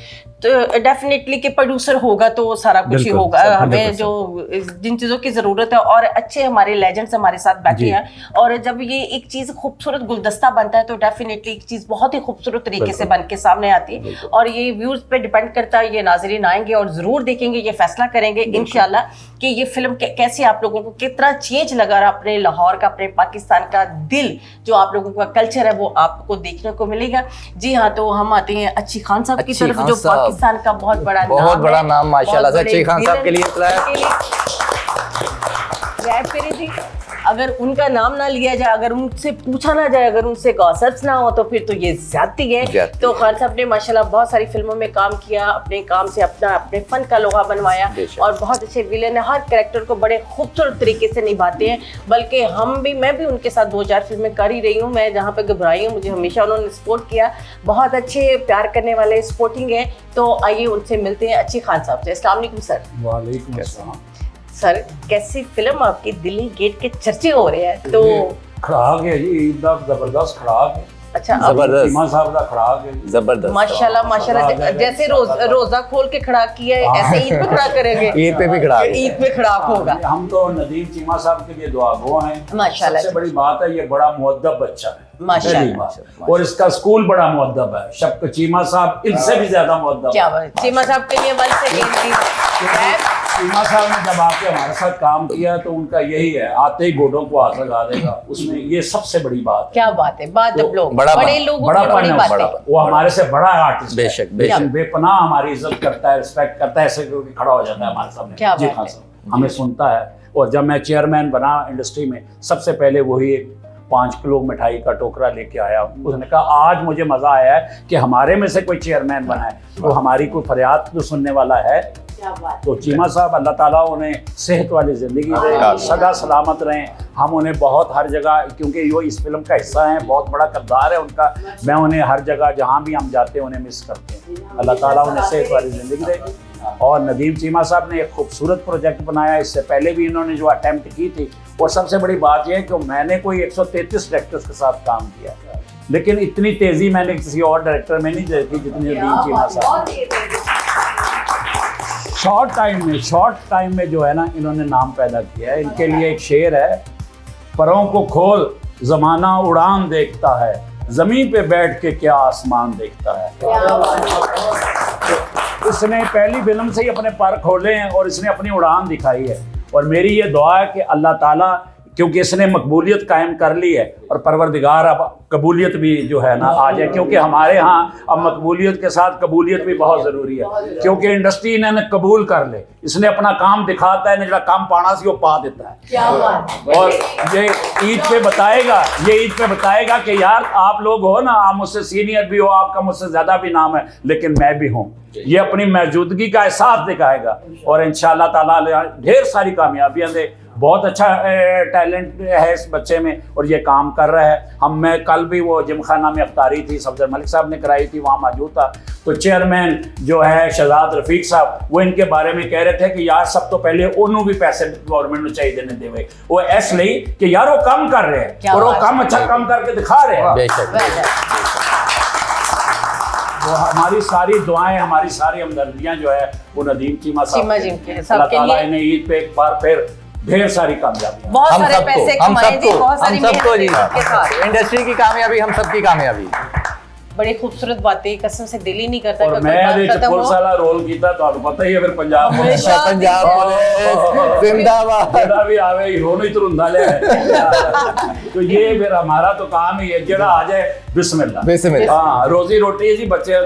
S1: तो डेफिनेटली कि प्रोड्यूसर होगा तो सारा कुछ ही
S5: बिल्कुल,
S1: होगा।
S5: सब
S1: हमें
S5: 100%।
S1: जो जिन चीज़ों की ज़रूरत है, और अच्छे हमारे लेजेंड्स हमारे साथ बैठे हैं, और जब ये एक चीज़ खूबसूरत गुलदस्ता बनता है तो डेफिनेटली एक चीज़ बहुत ही खूबसूरत तरीके से बन के सामने आती है। और ये व्यूज़ पे डिपेंड करता है, ये नाज़रीन आएंगे और ज़रूर देखेंगे, ये फैसला करेंगे इंशाल्लाह कि ये फिल्म कैसे आप लोगों को कितना चेंज लगा रहा, अपने लाहौर का, अपने पाकिस्तान का दिल, जो आप लोगों का कल्चर है वो आपको देखने को मिलेगा। जी हाँ, तो हम आते हैं अच्छी खान साहब की
S2: अच्छी
S1: तरफ,
S2: खान
S1: जो
S2: साहब।
S1: पाकिस्तान का बहुत बड़ा
S2: नाम माशाल्लाह से। अच्छी खान साहब के लिए
S1: रैप करी थी। अगर उनका नाम ना लिया जाए, अगर उनसे पूछा ना जाए, अगर उनसे गॉसिप्स ना हो, तो फिर तो ये ज्यादती है। तो खान साहब ने माशाल्लाह बहुत सारी फिल्मों में काम किया, अपने काम से अपने फन का लोहा बनवाया, और बहुत अच्छे विलेन है, हर कैरेक्टर को बड़े खूबसूरत तरीके से निभाते हैं। बल्कि मैं भी उनके साथ 2-4 फिल्में कर ही रही हूँ। मैं जहाँ पे घबराई हूँ, मुझे हमेशा उन्होंने सपोर्ट किया, बहुत अच्छे प्यार करने वाले, सपोर्टिंग है। तो आइए उनसे मिलते हैं, अच्छी खान साहब से। अस्सलाम वालेकुम सर।
S3: वालेकुम अस्सलाम।
S1: सर, कैसी फिल्म आपकी, दिल्ली गेट के चर्चे हो रहे हैं, तो
S3: खड़ाक है जी, ईद दा जबरदस्त खड़ाक है।
S1: अच्छा,
S2: जबरदस्त।
S3: चीमा साहब दा खड़ाक है,
S2: जबरदस्त।
S1: माशाल्लाह माशाल्लाह, जैसे रोजा खोल के खड़ा किया है, ऐसे ईद पे खड़ा करेंगे?
S2: ईद पे भी खड़ा
S1: ईद पे खड़ा होगा।
S3: हम तो नदीम चीमा साहब के लिए दुआगो हैं
S1: माशाल्लाह।
S3: सबसे बड़ी बात है ये बड़ा मुअद्दब बच्चा है
S1: माशाल्लाह।
S3: पहली बात। और इसका स्कूल बड़ा मुअद्दब है। शफ़क़त चीमा साहब इनसे भी ज्यादा मुअद्दब
S1: क्या
S3: है।
S1: बात, चीमा साहब के लिए वन सेकंड।
S3: चीमा साहब ने जब आके हमारे साथ काम किया तो उनका यही है, आते ही गोडों को हाथ लगा देगा, उसमें ये सबसे बड़ी बात है।
S1: क्या बात है, बड़े लोगों
S3: बड़ा
S1: बड़ी बात है।
S3: वो हमारे से बड़ा आर्टिस्ट
S2: बेशक,
S3: है,
S2: बेशक।
S3: बेपनाह हमारी इज्जत करता है, रिस्पेक्ट करता है, ऐसे करके खड़ा हो जाता है हमारे सामने।
S1: क्या
S3: जी
S1: बात
S3: हाँ
S1: है।
S3: साहब, हमें सुनता है। और जब मैं चेयरमैन बना इंडस्ट्री में, सबसे पहले वही
S6: 5 किलो मिठाई का टोकरा लेके आया। उसने कहा आज मुझे मज़ा आया है कि हमारे में से कोई चेयरमैन बना है, तो हमारी कोई फरियाद तो सुनने वाला है। तो चीमा साहब अल्लाह ताला उन्हें सेहत वाली ज़िंदगी दे, सदा सलामत रहें। हम उन्हें बहुत हर जगह, क्योंकि यो इस फिल्म का हिस्सा है, बहुत बड़ा किरदार है उनका, मैं उन्हें हर जगह जहाँ भी हम जाते हैं उन्हें मिस करते हैं। अल्लाह ताला उन्हें सेहत वाली ज़िंदगी दे। और नदीम चीमा साहब ने एक खूबसूरत प्रोजेक्ट बनाया, इससे पहले भी इन्होंने जो अटैम्प्ट की थी। और सबसे बड़ी बात यह है कि मैंने कोई 133 डायरेक्टर्स के साथ काम किया, लेकिन इतनी तेज़ी मैंने किसी और डायरेक्टर में नहीं देखी जितनी नदीम चीमा साहब। शॉर्ट टाइम में जो है ना इन्होंने नाम पैदा किया है। इनके लिए एक शेर है, परों को खोल ज़माना उड़ान देखता है, ज़मीन पे बैठ के क्या आसमान देखता है। इसने पहली फिल्म से ही अपने पर खोले हैं और इसने अपनी उड़ान दिखाई है। और मेरी ये दुआ है कि अल्लाह ताला, क्योंकि इसने मकबूलियत कायम कर ली है, और परवरदिगार अब कबूलियत भी जो है ना आ जाए, क्योंकि हमारे यहाँ अब मकबूलियत के साथ कबूलियत भी बहुत ज़रूरी है। क्योंकि इंडस्ट्री इन्हें कबूल कर ले, इसने अपना काम दिखाता है, जो काम पाना सी वो पा देता है। और ये ईद पे बताएगा कि यार आप लोग हो ना, आप मुझसे सीनियर भी हो, आपका मुझसे ज़्यादा भी नाम है, लेकिन मैं भी हूँ। ये अपनी मौजूदगी का एहसास दिखाएगा और इंशाअल्लाह ताला ढेर सारी कामयाबियाँ दे। बहुत अच्छा टैलेंट है इस बच्चे में और ये काम कर रहा है। मैं कल भी वो जिमखाना में अफ्तारी थी, सफदर मलिक साहब ने कराई थी, वहाँ मौजूद था। तो चेयरमैन जो है शहजाद रफीक साहब, वो इनके बारे में कह रहे थे कि यार सब तो पहले उन्होंने भी पैसे गवर्नमेंट में चाहिए देने देवे, वो इसलिए कि यार वो काम कर रहे हैं और वो काम अच्छा काम करके दिखा रहे हैं। तो हमारी सारी दुआएं, हमारी सारी हमदर्दियां जो है वो नदीम चीमा साहब के, अल्लाह ताला इन्हें ईद पे एक बार फिर ढेर सारी कामयाबी,
S1: बहुत सारे पैसे कमाए जी, बहुत सारी
S2: सबको जी,
S1: मेहनत के साथ
S2: इंडस्ट्री की कामयाबी, हम सबकी कामयाबी।
S1: बड़ी खूबसूरत बातें, कसम से दिल ही नहीं करता।
S6: और मैं पुलिस रोल किया, तो पता ही है फिर पंजाब जिंदाबाद भी आवे हीरो नहीं तुरुंदा ले। तो ये फिर हमारा तो काम ही है, जेड़ा आ जाए बिस्मिल्लाह। हाँ, रोजी रोटी है जी बच्चे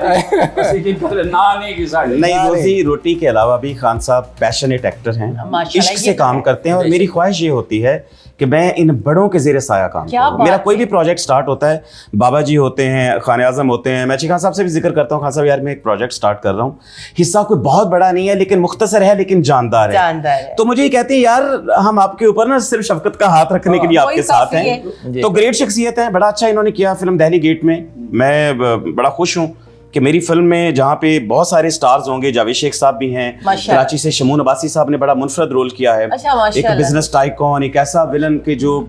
S6: ना नहीं की साड़ी
S4: नहीं, रोजी रोटी के अलावा भी खान साहब पैशनेट एक्टर हैं, इश्क से काम करते हैं। और मेरी ख्वाहिश ये होती है कि मैं इन बड़ों के ज़ेरे साया काम करूं। मेरा कोई भी प्रोजेक्ट स्टार्ट होता है, बाबा जी होते हैं, खान आज़म होते हैं, मैं खान साहब से भी जिक्र करता हूँ, खान साहब यार मैं एक प्रोजेक्ट स्टार्ट कर रहा हूँ, हिस्सा कोई बहुत बड़ा नहीं है लेकिन मुख्तसर है लेकिन जानदार है। तो मुझे ये कहते हैं यार हम आपके ऊपर ना सिर्फ शफकत का हाथ रखने के लिए आपके साथ हैं। तो ग्रेट शख्सियत है, बड़ा अच्छा इन्होंने किया फिल्म दहली गेट में। मैं बड़ा खुश हूँ कि मेरी फिल्म में जहाँ पे बहुत सारे स्टार्स होंगे, जावेद शेख साहब भी हैं, कराची से शमून अब्बासी साहब ने बड़ा मुनफरद रोल किया है, एक बिजनेस टाइकॉन, एक ऐसा विलन के जो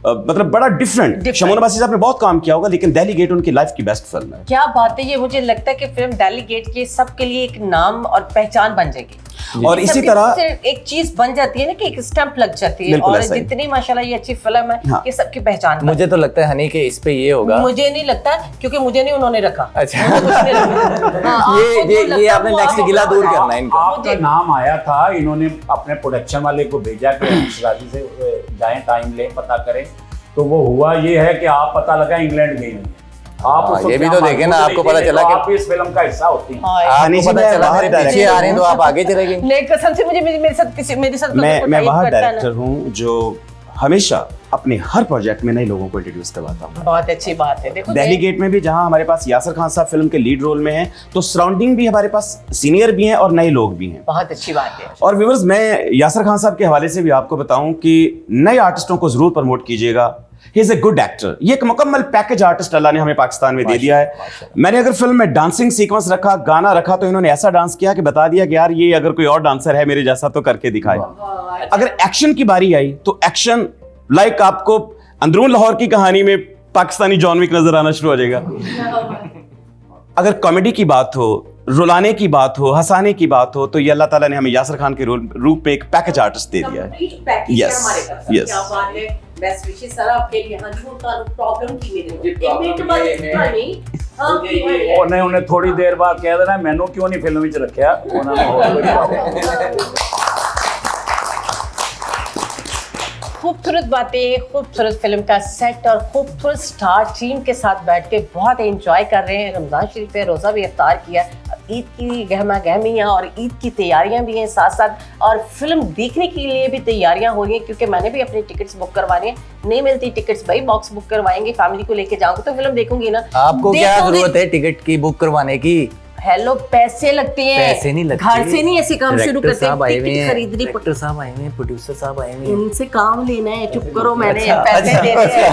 S4: मतलब बड़ा डिफरेंट। शमून अब्बासी साहब ने बहुत काम किया होगा, लेकिन दहली गेट उनकी लाइफ की बेस्ट फिल्म है।
S1: क्या बात है, ये मुझे लगता है कि फिल्म दहली गेट के सबके लिए एक नाम और पहचान बन जाएगी।
S4: और इसी तरह
S1: एक चीज बन जाती है ना कि एक स्टैंप लग जाती है। और जितनी माशाल्लाह ये अच्छी फिल्म है, हाँ। ये सबकी पहचान।
S2: मुझे तो लगता है हनी कि इस पे ये होगा।
S1: मुझे नहीं लगता, क्योंकि मुझे नहीं उन्होंने रखा।
S2: अच्छा ये आपने नेक्स्ट गिला दूर करना है इनका।
S6: आपका नाम आया था, इन्होंने अपने प्रोडक्शन वाले को भेजा कि राजी से जाएं, टाइम ले, पता करें। तो वो हुआ ये है कि आप पता लगा इंग्लैंड गई नहीं। आप
S2: ये भी तो देखें ना, आपको पता चला कि
S6: आप इस फिल्म का हिस्सा होती हैं।
S2: आपको पता चला मेरे पीछे आ रहे हैं तो आप आगे चले गए।
S1: नहीं, कसम से मुझे मेरे साथ
S4: मैं वह डायरेक्टर हूँ जो हमेशा अपने हर प्रोजेक्ट में नए लोगों को इंट्रोड्यूस करवाता हूँ।
S1: बहुत अच्छी बात है। देखो
S4: दहली गेट में भी जहाँ हमारे पास यासर खान साहब फिल्म के लीड रोल में हैं, तो सराउंडिंग भी हमारे पास सीनियर भी हैं और नए लोग भी हैं।
S1: बहुत अच्छी बात है।
S4: और व्यूअर्स, मैं यासर खान साहब के हवाले से भी आपको बताऊं कि नए आर्टिस्टों को जरूर प्रमोट कीजिएगा। He is a good actor. ये एक मुकम्मल पैकेज आर्टिस्ट अल्लाह ने हमें पाकिस्तान में दे दिया है। मैंने अगर फिल्म में डांसिंग सीक्वेंस रखा, गाना रखा, तो इन्होंने ऐसा डांस किया कि बता दिया कि यार ये अगर कोई और डांसर है मेरे जैसा तो करके दिखाए। अगर एक्शन की बारी आई तो एक्शन लाइक आपको अंदरून लाहौर की कहानी में पाकिस्तानी जॉन विक नजर आना शुरू हो जाएगा। अगर कॉमेडी की बात हो, रुलाने की बात हो, हंसाने की बात हो, तो ये अल्लाह ताला ने हमें यासर खान के रूप में एक पैकेज आर्टिस्ट दे दिया है। Yes yes.
S1: Best wishes sir आपके यहाँ जो प्रॉब्लम की मेरे एक मिनट बाद नहीं
S6: उन्हें थोड़ी देर बाद कह देना मैनू क्यों नहीं फिल्म विच रखा।
S1: खूबसूरत बातें, खूबसूरत फिल्म का सेट और खूबसूरत स्टार टीम के साथ बैठ के बहुत एंजॉय कर रहे हैं। रमजान शरीफ पे रोज़ा भी इफ्तार किया। ईद की गहमा गहमियाँ और ईद की तैयारियां भी हैं साथ साथ, और फिल्म देखने के लिए भी तैयारियां हो रही हैं, क्योंकि मैंने भी अपनी टिकट्स बुक करवानी है। नहीं मिलती टिकट्स भाई, बॉक्स बुक करवाएंगे, फैमिली को लेके जाऊंगी तो फिल्म देखूंगी ना।
S2: आपको क्या
S1: देखोगे-
S2: जरूरत है टिकट की बुक करवाने की?
S1: हेलो, पैसे लगते हैं,
S2: पैसे नहीं लगते,
S1: घर से नहीं ऐसे काम शुरू
S2: डायरेक्टर
S1: करते
S2: साहब आए हुए
S1: टिकट
S2: हैं,
S1: खरीदनी
S2: डायरेक्टर साहब आए हुए हैं, प्रोड्यूसर साहब आए हुए हैं।
S1: उनसे काम लेना है, चुप करो, मैंने
S2: अच्छा,
S1: पैसे
S2: अच्छा,
S1: देने हैं।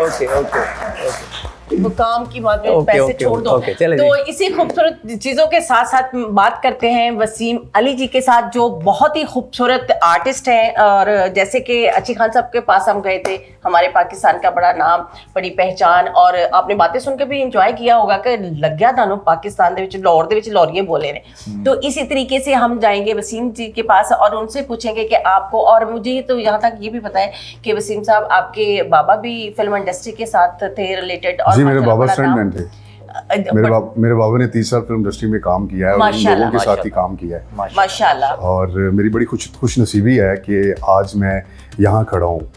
S2: ओके ओके
S1: वो काम की बात में
S2: ओके,
S1: पैसे
S2: ओके,
S1: छोड़ दो।
S2: ओके, चले
S1: तो
S2: जी।
S1: इसी खूबसूरत चीजों के साथ साथ बात करते हैं वसीम अली जी के साथ, जो बहुत ही खूबसूरत आर्टिस्ट हैं। और जैसे कि अच्छी खान साहब के पास हम गए थे, हमारे पाकिस्तान का बड़ा नाम, बड़ी पहचान, और आपने बातें सुनकर भी इंजॉय किया होगा कि लग गया था पाकिस्तान दे विच लाहौर दे विच लौरिये बोले ने। तो इसी तरीके से हम जाएंगे वसीम जी के पास और उनसे पूछेंगे कि आपको, और मुझे तो यहाँ तक ये भी पता है कि वसीम साहब आपके बाबा भी फिल्म इंडस्ट्री के साथ थे रिलेटेड। और
S7: जी, मेरे बाबा
S1: बड़ा
S7: स्टंटमैन
S1: नाम-
S7: थे। मेरे बाबा ने 30 साल फिल्म इंडस्ट्री में काम किया है और उन
S1: माशाल्लाह,
S7: लोगों के साथ ही काम किया है।
S1: माशाल्लाह।
S7: और मेरी बड़ी खुश नसीबी है कि आज मैं यहाँ खड़ा हूँ।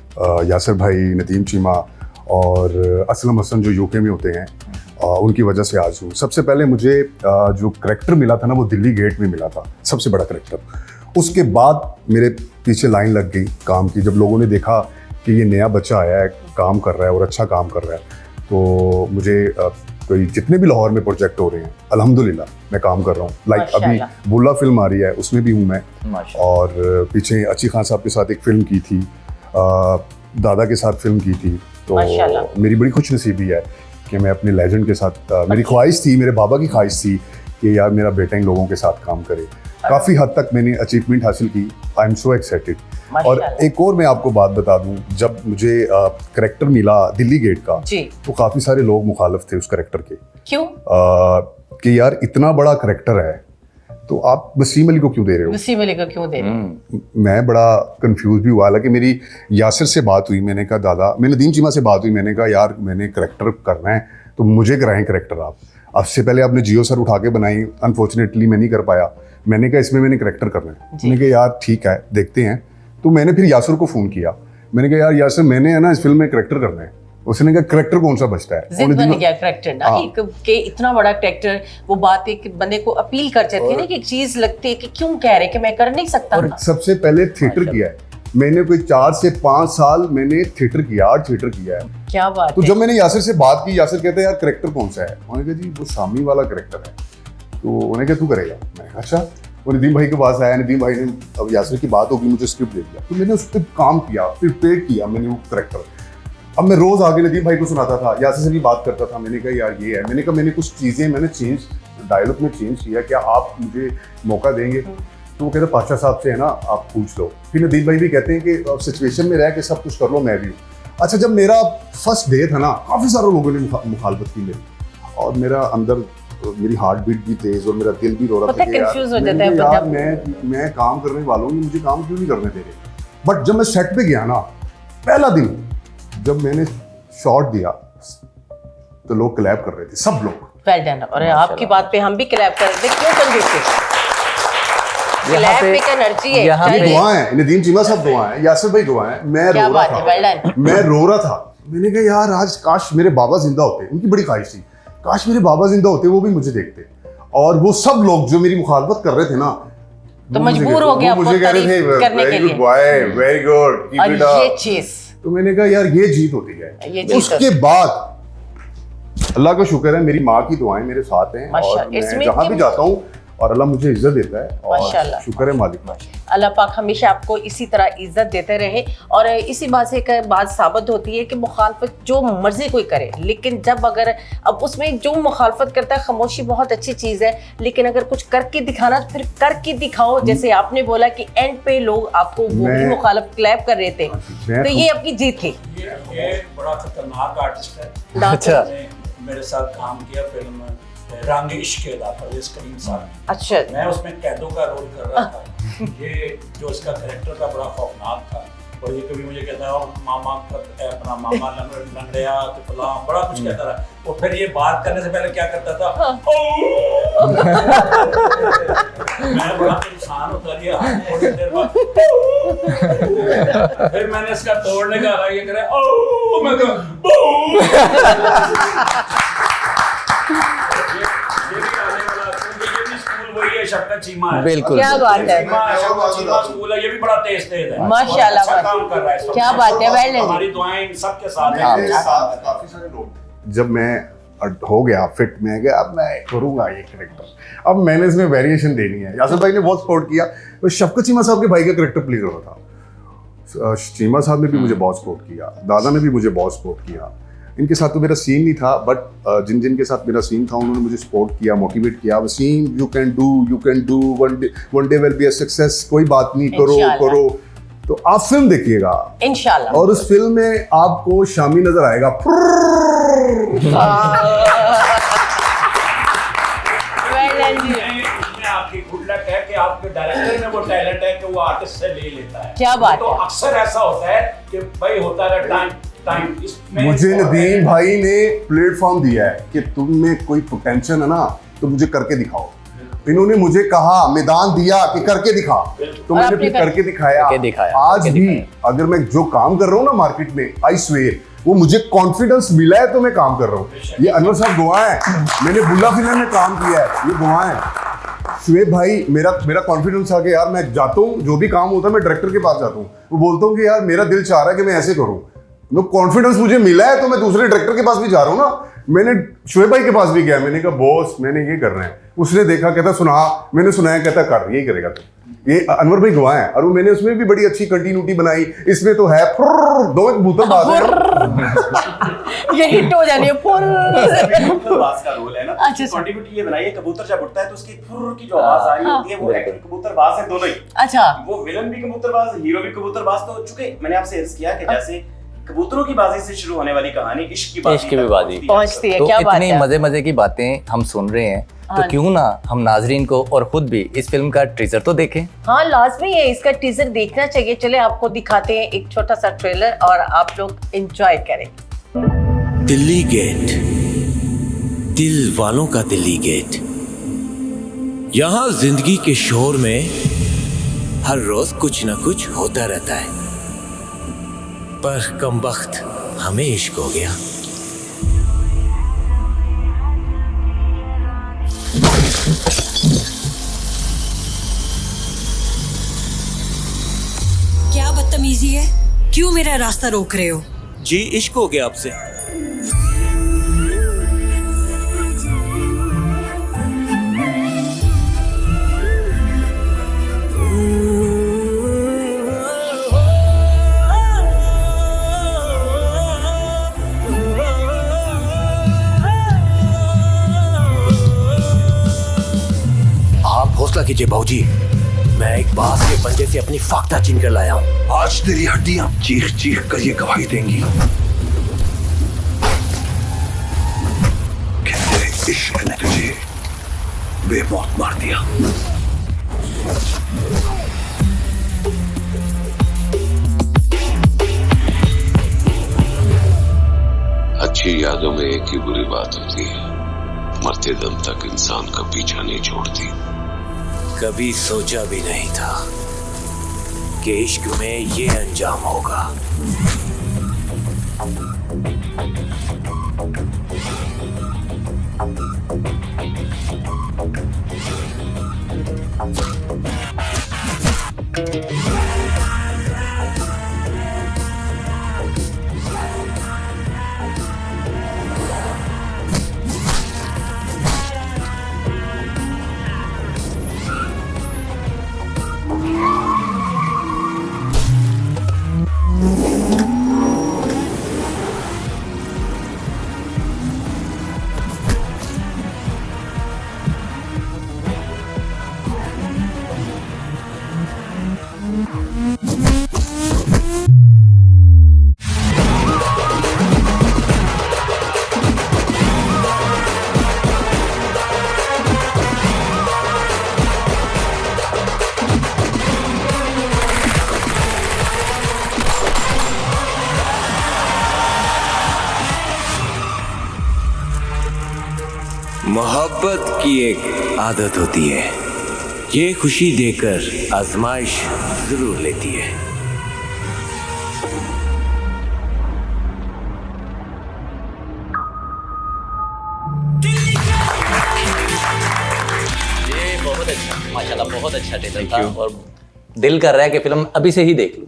S7: यासिर भाई, नदीम चीमा और असलम हसन जो यूके में होते हैं, उनकी वजह से आज हूँ। सबसे पहले मुझे जो करैक्टर मिला था ना, वो दिल्ली गेट में मिला था, सबसे बड़ा करैक्टर। उसके बाद मेरे पीछे लाइन लग गई काम की। जब लोगों ने देखा कि ये नया बच्चा आया है, काम कर रहा है और अच्छा काम कर रहा है, तो मुझे कोई जितने भी लाहौर में प्रोजेक्ट हो रहे हैं, अल्हम्दुलिल्लाह मैं काम कर रहा हूँ। लाइक अभी
S1: माशाल्लाह।
S7: बुल्ला फिल्म आ रही है, उसमें भी हूँ मैं।
S2: माशाल्लाह।
S7: और पीछे अच्छी खान साहब के साथ एक फिल्म की थी, दादा के साथ फिल्म की थी। तो
S1: माशाल्लाह।
S7: मेरी बड़ी खुश नसीबी है कि मैं अपने लेजेंड के साथ, मेरी ख्वाहिश थी, मेरे बाबा की ख्वाहिश थी कि यार मेरा बेटा इन लोगों के साथ काम करे। काफ़ी हद तक मैंने अचीवमेंट हासिल की। I am so excited. और
S1: माशाल्लाह।
S7: एक और मैं आपको बात बता दूं, जब मुझे करैक्टर मिला दिल्ली गेट का,
S1: जी।
S7: तो काफ़ी सारे लोग मुखालिफ थे उस करैक्टर के,
S1: क्यों?
S7: कि यार इतना बड़ा करैक्टर है तो आप वसीम अली को क्यों दे रहे हो?
S1: वसीम अली को क्यों दे रहे हैं?
S7: मैं बड़ा कंफ्यूज भी हुआ। हालांकि मेरी यासिर से बात हुई, मैंने कहा दादा, मैं नदीम चीमा से बात हुई, मैंने कहा यार मैंने करैक्टर करना है तो मुझे कराएं करैक्टर आप। अब से पहले आपने जियो सर उठा के बनाई, अनफॉर्चुनेटली मैं नहीं कर पाया। मैंने कहा इसमें मैंने करैक्टर करना है। मैंने कहा यार ठीक है, देखते हैं। तो मैंने फिर यासिर को फ़ोन किया, मैंने कहा यार यासिर मैंने है ना इस फिल्म में करैक्टर करना है। उसने कहा करैक्टर कौन सा बचता है?
S1: जिद बन गया करैक्टर ना,
S7: हाँ।
S1: एक के इतना बड़ा करैक्टर, वो बात एक बंदे को अपील कर जाती है ना, कि एक चीज लगती है कि क्यों कह रहे कि मैं कर नहीं सकता।
S7: और सबसे पहले थिएटर किया है मैंने, कोई 4 से 5 साल मैंने थिएटर किया, आर्ट थिएटर किया है।
S1: क्या बात
S7: तो
S1: है।
S7: जब मैंने यासिर से बात की, यासिर कहते हैं यार करैक्टर कौन सा है? उन्होंने कहा जी वो शामी वाला करैक्टर है। तो उन्होंने कहा तू करेगा? मैंने कहा अच्छा। वो नदीम भाई के पास आया, नदीम भाई ने, अब यासिर की बात होगी, मुझे स्क्रिप्ट दे दिया, तो मैंने उस पर काम किया, प्रिपेयर किया मैंने वो करैक्टर। अब मैं रोज आगे नदीम भाई को सुनाता था, यासिर से भी बात करता था। मैंने कहा यार ये है, मैंने कहा मैंने कुछ चीज़ें मैंने चेंज, डायलॉग में चेंज किया, क्या आप मुझे मौका देंगे? तो वो कहते पातशाह साहब से है ना आप पूछ लो। फिर नदीम भाई भी कहते हैं कि सिचुएशन में रह के सब कुछ कर लो, मैं भी हूँ। अच्छा, जब मेरा फर्स्ट डे था ना, काफ़ी सारे लोगों ने मुखालफत की मेरी, और मेरा अंदर मेरी हार्ट बीट भी तेज और मेरा दिल भी रो रहा था कि
S1: कंफ्यूज हो
S7: यार,
S1: जाता है
S7: यार
S1: बंदा।
S7: मैं काम करने वाला हूँ, मुझे काम क्यों नहीं करने दे रहे? बट जब मैं सेट पे गया ना, पहला दिन जब मैंने शॉट दिया तो लोग क्लैप कर रहे थे, सब लोग।
S1: Well done. और आपकी बात पे हम भी क्लैप कर रहे थे, क्यों कंफ्यूज थे?
S2: यहाँ
S1: क्लैप
S2: पे-
S1: में एनर्जी है।
S2: यहाँ
S7: ये
S2: पे-
S1: चाहिए।
S7: दुआ है, नदीम चीमा साहब दुआ है, यासिर भाई दुआ है। मैं
S1: क्या
S7: रो
S1: बात
S7: रहा
S1: है, well
S7: था,
S1: done।
S7: मैं रो रहा था। मैंने कहा यार आज काश मेरे बाबा जिंदा होते, उनकी बड़ी ख्वाहिश थी, काश मेरे बाबा जिंदा होते, वो भी मुझे देखते। और वो सब लोग जो मेरी मुखालफत कर रहे थे ना,
S1: तो
S7: वो मुझे
S1: मजबूर हो
S7: कहते-
S1: गया
S7: वो मुझे
S1: आपको
S7: कह रहे थे
S1: तारीफ करने के
S7: वेरी
S1: लिए।
S7: Good boy, very good, keep
S1: और
S7: इट
S1: ये
S7: अप।
S1: चीज,
S7: तो मैंने कहा यार ये जीत होती
S1: ये
S7: है।
S1: जीत
S7: उसके बाद अल्लाह का शुक्र है, मेरी माँ की दुआएं मेरे साथ हैं, और
S1: माशाअल्लाह।
S7: मैं
S1: इसमें
S7: जहाँ भी
S1: क्यों-
S7: जाता हूँ और अल्लाह मुझे इज्जत देता है, और
S1: माशाअल्लाह।
S7: शुक्र है मालिक का।
S1: अल्लाह पाक हमेशा आपको इसी तरह इज्जत देते रहे। और इसी बात से एक बात साबित होती है कि मुखालफत जो मर्जी कोई करे, लेकिन जब अगर अब उसमें जो मुखालफत करता है, खामोशी बहुत अच्छी चीज़ है, लेकिन अगर कुछ करके दिखाना तो फिर करके दिखाओ। जैसे आपने बोला कि एंड पे लोग आपको वो भी
S7: मैं-
S1: मुखालफ क्लैप कर रहे थे,
S7: मैं
S1: तो ये आपकी जीत थी।
S6: ये बड़ा खतरनाक आर्टिस्ट है।
S2: अच्छा।
S6: उसने मेरे साथ काम किया फिल्म रंग इश्क अदा, परवेज करीम साहब।
S1: अच्छा।
S6: मैं उसमें कैदों का रोल कर रहा था। ये जो इसका कैरेक्टर था बड़ा खौफनाक था, और ये कभी मुझे कहता है मामा अपना मामा लंगड़िया तो फलां बड़ा कुछ कहता रहा। वो फिर ये बात करने से पहले क्या करता था, मैं बड़ा परेशान होता रहा थोड़ी देर बाद। फिर मैंने इसका तोड़ने का ये करे मैं शक्कर चीमा है।
S2: बिल्कुल
S1: क्या बात है,
S6: शक्कर चीमा स्कूल है, ये भी बड़ा तेज है,
S1: माशाल्लाह,
S6: अच्छा काम कर रहा है इस वक्त।
S1: क्या बात है, वेल डन।
S6: हमारी दुआएं इन सबके साथ
S2: हाँ।
S6: हैं।
S7: काफी सारे लोग जब मैं हो गया फिट में गया, अब मैं करूंगा ये कैरेक्टर, अब मैंने इसमें वेरिएशन देनी है। यासिर भाई ने बहुत सपोर्ट किया, तो शफकत चीमा साहब के भाई का कैरेक्टर प्ले कर रहा था। चीमा साहब ने भी मुझे बहुत सपोर्ट किया, दादा ने भी मुझे बहुत सपोर्ट किया। इनके साथ तो मेरा सीन नहीं था, बट जिन जिन के साथ मेरा सीन था उन्होंने मुझे सपोर्ट किया, मोटिवेट किया। Wasim you can do, one day will be a success, कोई बात नहीं, करो
S1: इंशाल्लाह।
S7: करो। तो आप फिल्म देखिएगा
S1: इंशाल्लाह।
S7: और उस फिल्म में आपको शामी नजर आएगा।
S1: वेल डन जी।
S6: इसमें आपकी गुड लक है कि आपके डायरेक्टर में वो टैलेंट है कि वो आर्टिस्ट से ले लेता है।
S1: क्या बात
S6: तो
S1: है।
S6: अक्सर ऐसा होता है कि भाई होता है टाइम इसमें
S7: मुझे नदीम भाई ने प्लेटफॉर्म दिया है कि तुम में कोई पोटेंशियल है ना तो मुझे करके दिखाओ। इन्होंने मुझे कहा, मैदान दिया कि करके दिखा, तो मैंने फिर करके दिखाया। आज भी अगर मैं जो काम कर रहा हूँ ना मार्केट में, आई स्वेयर वो मुझे कॉन्फिडेंस मिला है तो मैं काम कर रहा हूँ। ये अनवर साहब गवाह है, मैंने बुल्ला फिल्म में काम किया है, ये गवाह है। शुएब भाई मेरा कॉन्फिडेंस आ गया यार, मैं जाता हूँ जो भी काम होता है मैं डायरेक्टर के पास जाता हूँ, वो बोलता हूँ कि यार मेरा दिल चाह रहा है कि मैं ऐसे करूँ, तो कॉन्फिडेंस मुझे मिला है तो मैं दूसरे डायरेक्टर के पास भी जा रहा हूँ ना। मैंने शुएब भाई के पास भी गया, मैंने कहा बॉस मैंने ये करना है, उसने देखा, कहता सुना, मैंने सुनाया, कहता कर यही करेगा तो। ये अनवर भाई गवाह है, और मैंने उसमें भी बड़ी अच्छी कंटिन्यूटी बनाई। इसमें तो है दो एक भूतल बात है,
S1: ये हिट हो जानी है फुर।
S4: कबूतरबाज का रोल है ना,
S1: अच्छा,
S4: कंटिन्यूटी ये बनाई है, कबूतर जब उड़ता है तो उसकी फुर की जो आवाज आ रही होती है वो एक्चुअली कबूतरबाज है दोनों ही।
S1: अच्छा।
S4: वो विलन भी कबूतरबाज, हीरो भी कबूतरबाज। तो चूंकि मैंने आपसे अर्ज किया कि जैसे कबूतरों की बाजी से शुरू होने वाली कहानी इश्क की बाजी
S1: पहुंचती है।
S2: तो
S1: क्या बात
S2: इतनी
S1: है।
S2: मजे मजे की बातें हम सुन रहे हैं, तो
S1: हाँ।
S2: क्यों ना हम नाजरीन को और खुद भी इस फिल्म का टीजर तो देखें।
S1: हाँ लाजमी है, इसका टीजर देखना चाहिए। चले आपको दिखाते हैं एक छोटा सा ट्रेलर और आप लोग एंजॉय करें।
S8: दिल्ली गेट, दिल वालों का दिल्ली गेट। यहाँ जिंदगी के शोर में हर रोज कुछ न कुछ होता रहता है, पर कमबख्त हमें इश्क हो गया।
S9: क्या बदतमीजी है, क्यों मेरा रास्ता रोक रहे हो?
S8: जी इश्क हो गया आपसे। आप हौसला कीजिए भाऊजी, मैं एक बास के पंजे से अपनी फाख्ता छीन कर लाया हूँ। आज तेरी हड्डियां चीख चीख कर ये गवाही देंगी कि तेरे इश्क ने तुझे बेमौत मार दिया।
S10: अच्छी यादों में एक ही बुरी बात होती है, मरते दम तक इंसान का पीछा नहीं छोड़ती।
S8: कभी सोचा भी नहीं था कि इश्क में ये अंजाम होगा। मोहब्बत की एक आदत होती है, ये खुशी देकर आजमाइश जरूर लेती है।
S2: ये बहुत अच्छा। बहुत अच्छा ट्रेलर था और दिल कर रहा है कि फिल्म अभी से ही देख लूं।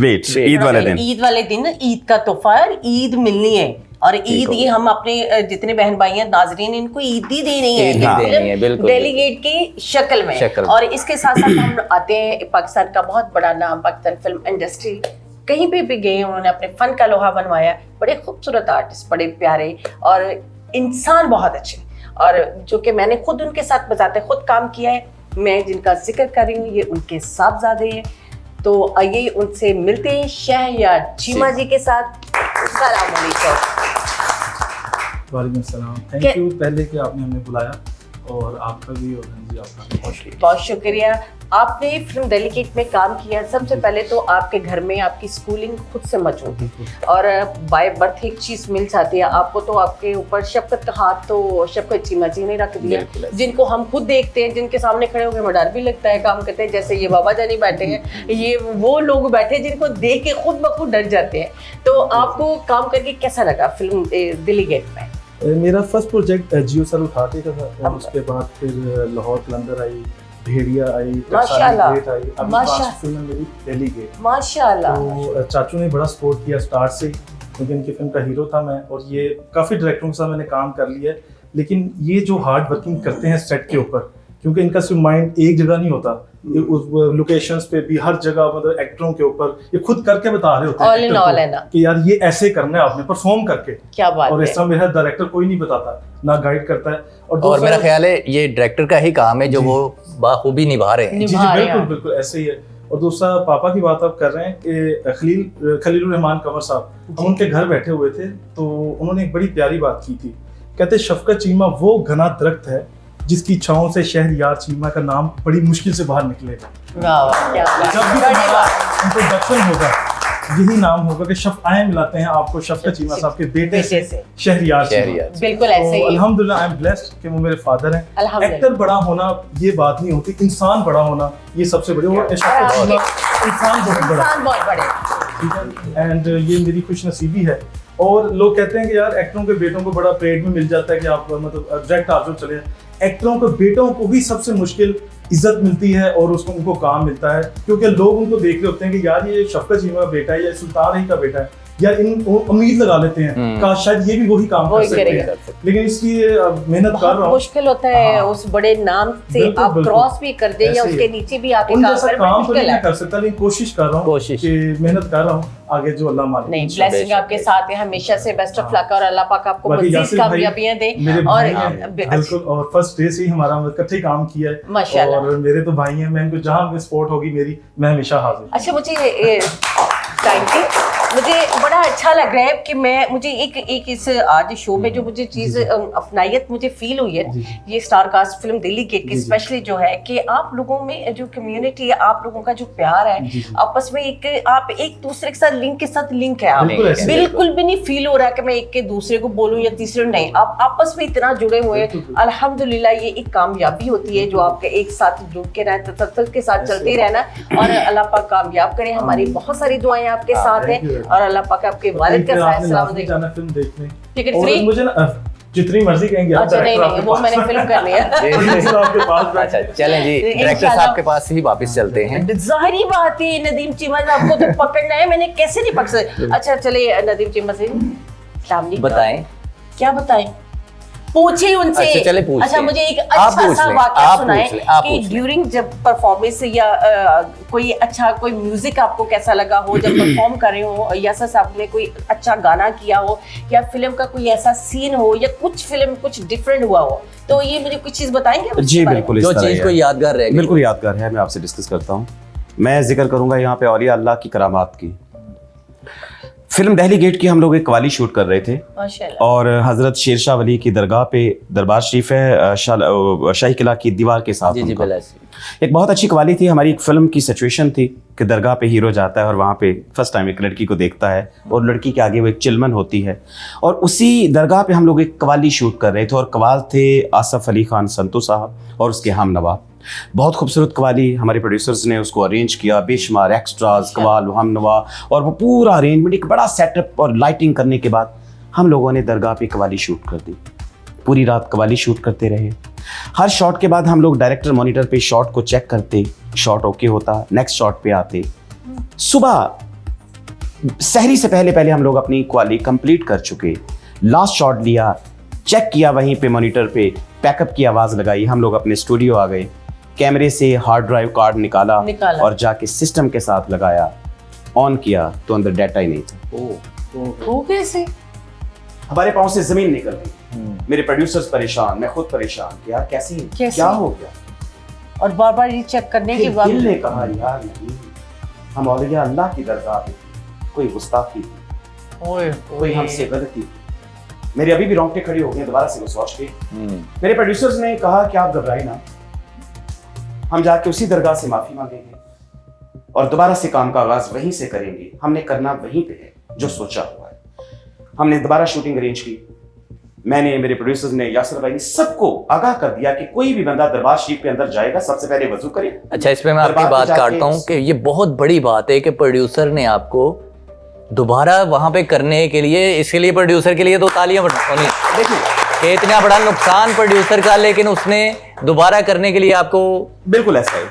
S4: वेट ईद वाले दिन,
S1: ईद वाले दिन ईद का तोहफा, ईद मिलनी है और ईद ये हम अपने जितने बहन भाई हैं नाजरीन इनको ईद ही देनी है,
S2: बिल्कुल
S1: डेलीगेट की शक्ल में। और इसके साथ साथ हम आते हैं पाकिस्तान का बहुत बड़ा नाम, पाकिस्तान फिल्म इंडस्ट्री कहीं पे भी गए उन्होंने अपने फन का लोहा बनवाया। बड़े खूबसूरत आर्टिस्ट, बड़े प्यारे और इंसान बहुत अच्छे, और जो कि मैंने खुद उनके साथ बजाते खुद काम किया है। मैं जिनका जिक्र कर रही हूँ ये उनके साहबजादे हैं। तो आइए उनसे मिलते हैं शहरयार चीमा जी के साथ। अस्सलाम वालेकुम।
S11: वालेकुम सलाम। थैंक यू पहले कि आपने हमें बुलाया, और आपका भी और जी आपका भी
S1: बहुत शुक्रिया। आपने फिल्म डेलीगेट में काम किया। सबसे पहले तो आपके घर में आपकी स्कूलिंग खुद से मौजूद थी और बाय बर्थ एक चीज़ मिल जाती है आपको, तो आपके ऊपर शफकत का हाथ तो शफकत चीमा जी ने रख दिया, जिनको हम खुद देखते हैं, जिनके सामने खड़े होकर डर भी लगता है काम करते हैं। जैसे ये बाबा जानी बैठे हैं, ये वो लोग बैठे जिनको देख के खुद ब खुद डर जाते हैं। तो आपको काम करके कैसा लगा फिल्म डेलीगेट में?
S11: मेरा फर्स्ट प्रोजेक्ट जियो सर उठाते का था, और उसके बाद फिर लाहौर कलंदर आई, भेड़िया आई,
S1: माशाल्लाह,
S11: ग्रेट आई, अब लास्ट फिल्म मेरी डेलीगेट।
S1: माशाल्लाह।
S11: तो चाचू ने बड़ा सपोर्ट किया स्टार्ट से, क्योंकि इनकी फिल्म का हीरो था मैं, और ये काफ़ी डायरेक्टरों के साथ मैंने काम कर लिया है। लेकिन ये जो हार्ड वर्किंग करते हैं सेट के ऊपर, क्योंकि इनका सिर्फ माइंड एक जगह नहीं होता, उस लोकेशंस पे भी हर जगह, मतलब एक्टरों के ऊपर ये खुद करके बता रहे होते हैं कि यार ये ऐसे करना है आपने, परफॉर्म करके।
S1: क्या बात
S11: और इस तरह मेरा डायरेक्टर कोई नहीं बताता, ना गाइड करता है।
S2: और मेरा ख्याल है ये डायरेक्टर का ही काम है जो वो बाखूबी निभा रहे हैं।
S11: जी बिल्कुल बिल्कुल ऐसे ही है। और दूसरा पापा की बात आप कर रहे हैं कि खलीलुर रहमान कंवर साहब, हम उनके घर बैठे हुए थे तो उन्होंने एक बड़ी प्यारी बात की थी। कहते शफकत चीमा वो घना दरख्त है जिसकी छांव से शहरयार चीमा का नाम बड़ी मुश्किल से बाहर निकलेगा। जब भी इंट्रोडक्शन होगा यही नाम होगा कि आए मिलाते हैं आपको शफकत चीमा साहब के बेटे से शहरयार चीमा।
S1: बिल्कुल ऐसे ही।
S11: अल्हम्दुलिल्लाह आई एम ब्लेस्ड कि वो मेरे फादर हैं। एक्टर बड़ा होना ये बात नहीं होती, इंसान बड़ा होना ये सबसे बड़ी, और इंसान बहुत बड़े, ठीक है। एंड ये मेरी खुशनसीबी है। और लोग कहते हैं कि यार एक्टरों के बेटों को बड़ा परेड में मिल जाता है कि आप मतलब डायरेक्ट आप जो चले, एक्टरों के बेटों को ही सबसे मुश्किल इज्जत मिलती है और उसको उनको काम मिलता है, क्योंकि लोग उनको देख रहे होते हैं कि यार ये शफकत चीमा का बेटा है या सुल्तान ही का बेटा है, या इन उम्मीद लगा लेते हैं कि शायद ये भी वही काम कर सकते हैं। लेकिन इसलिए मेहनत कर रहा हूँ।
S1: मुश्किल होता है उस बड़े नाम से आप क्रॉस भी कर दे या उसके नीचे भी आके
S11: काम तो नहीं कर सकता, लेकिन कोशिश कर रहा हूँ, मेहनत कर रहा हूँ, आगे जो अल्लाह मालिक।
S1: नहीं, ब्लेसिंग आपके साथ है हमेशा से, बेस्ट ऑफ लक, और अल्लाह पाक आपको मज़ीद कामयाबियां दे।
S11: और बिल्कुल, और फर्स्ट डे से ही हमारा इकट्ठे काम किया है माशाल्लाह, और मेरे तो भाई हैं, मैं इनको जहाँ भी सपोर्ट होगी मेरी, मैं हमेशा हाजिर।
S1: अच्छा, मुझे थैंक यू, मुझे बड़ा अच्छा लग रहा है कि मुझे एक इस आज शो में जो मुझे चीज़ अपनायत मुझे फील हुई है, ये स्टार कास्ट फिल्म डेलीगेट की स्पेशली जो है कि आप लोगों में जो कम्युनिटी है, आप लोगों का जो प्यार है आपस में, आप एक दूसरे के साथ लिंक है। आप बिल्कुल भी नहीं फील हो रहा है कि मैं एक के दूसरे को बोलूं या तीसरे नहीं, आप आपस में इतना जुड़े हुए हैं। अल्हम्दुलिल्लाह ये एक कामयाबी होती है जो आपके एक साथ जुड़ के रहना, तसल्सल के साथ चलते रहना, और अल्लाह पाक कामयाब करे। हमारी बहुत सारी दुआएं आपके साथ हैं, और अल्लाह पाक आपके वालिद का सलाम दे।
S11: जाना फिल्म देखने,
S1: टिकट फ्री,
S11: मुझे ना जितनी मर्जी कहेंगे।
S1: अच्छा नहीं, वो मैंने फिल्म करनी है।
S2: अच्छा चलें जी, डायरेक्टर साहब के पास ही वापस चलते हैं।
S1: जाहिर बात है नदीम चीमा आपको तो पकड़ना है, मैंने कैसे नहीं पकड़ सकता। अच्छा चले नदीम चीमा से
S2: बताएं,
S1: क्या बताएं, पूछे उनसे।
S2: अच्छा चले पूछते हैं।
S1: अच्छा मुझे एक अच्छा सा वाक़या सुनाएं कि ड्यूरिंग जब परफॉर्मेंस या कोई म्यूजिक आपको कैसा लगा हो जब परफॉर्म कर रहे हो, या साहब ने कोई अच्छा गाना किया हो, या फिल्म का कोई ऐसा सीन हो, या कुछ डिफरेंट हुआ हो, तो ये मुझे कुछ चीज़ बताएंगे?
S4: जी बिल्कुल,
S2: जो चीज़ को यादगार रहेगी।
S4: बिल्कुल यादगार है, मैं आपसे डिस्कस करता हूँ। मैं जिक्र करूँगा यहाँ पे औलिया अल्लाह की करामात की। फिल्म डेलीगेट की हम लोग एक कवाली शूट कर रहे थे, और हजरत शेरशाह वली की दरगाह पे दरबार शरीफ है, शाही किला की दीवार के साथ एक बहुत अच्छी कवाली थी। हमारी एक फिल्म की सिचुएशन थी कि दरगाह पे हीरो जाता है और वहाँ पे फर्स्ट टाइम एक लड़की को देखता है, और लड़की के आगे वो एक चिलमन होती है, और उसी दरगाह पे हम लोग एक कवाली शूट कर रहे थे, और कवाल थे आसफ अली खान संतू साहब और उसके हम नवा। बहुत खूबसूरत कवाली, हमारे प्रोड्यूसर्स ने उसको अरेंज किया, बेशुमार एक्स्ट्राज, कवाल, हम नवा, और वो पूरा अरेंजमेंट, एक बड़ा सेटअप और लाइटिंग करने के बाद हम लोगों ने दरगाह पे कवाली शूट कर दी। पूरी रात कवाली शूट करते रहे, हर शॉट के बाद हम लोग डायरेक्टर मॉनिटर पे शॉट को चेक करते, शॉट ओके होता, नेक्स्ट शॉट पे आते। सुबह सहरी से पहले पहले हम लोग अपनी क्वालिटी कंप्लीट कर चुके, लास्ट शॉट लिया, चेक किया वहीं पे मॉनिटर पे, पैकअप की आवाज़ लगाई, हम लोग अपने स्टूडियो आ गए, कैमरे से हार्ड ड्राइव कार्ड निकाला और जाके सिस्टम के साथ लगाया, ऑन किया तो अंदर डाटा ही नहीं था।
S1: वो कैसे?
S4: हमारे पाँव से जमीन निकल गई, मेरे प्रोड्यूसर्स परेशान, मैं खुद परेशान कि यार कैसे क्या हो गया।
S1: और बार बार ये चेक करने के बाद
S4: दिल ने कहा यार नहीं, हम औलिया अल्लाह की दरगाह पे कोई गुस्ताखी थी, कोई हमसे गलती थी। मेरे अभी भी रोंगटे खड़े हो गए दोबारा से वो सोच के। मेरे प्रोड्यूसर्स ने कहा कि आप घबराए ना, हम जाके उसी दरगाह से माफी मांगेंगे और दोबारा से काम का आगाज वहीं से करेंगे, हमने करना वहीं पे है जो सोचा हुआ है। हमने दोबारा शूटिंग अरेंज की, मैंने, मेरे प्रोड्यूसर्स ने, यासर भाई ने सबको आगाह कर दिया कि कोई भी बंदा दरबार शरीफ के अंदर जाएगा सबसे पहले वजू करे।
S2: अच्छा, इसमें मैं आपकी बात काटता हूँ कि ये बहुत बड़ी बात है कि प्रोड्यूसर ने आपको दोबारा वहां पे करने के लिए, इसके लिए प्रोड्यूसर के लिए तो तालियां बजानी।
S4: देखिए
S2: कि इतना बड़ा नुकसान प्रोड्यूसर का, लेकिन उसने दोबारा करने के लिए आपको
S4: बिल्कुल ऐसा है।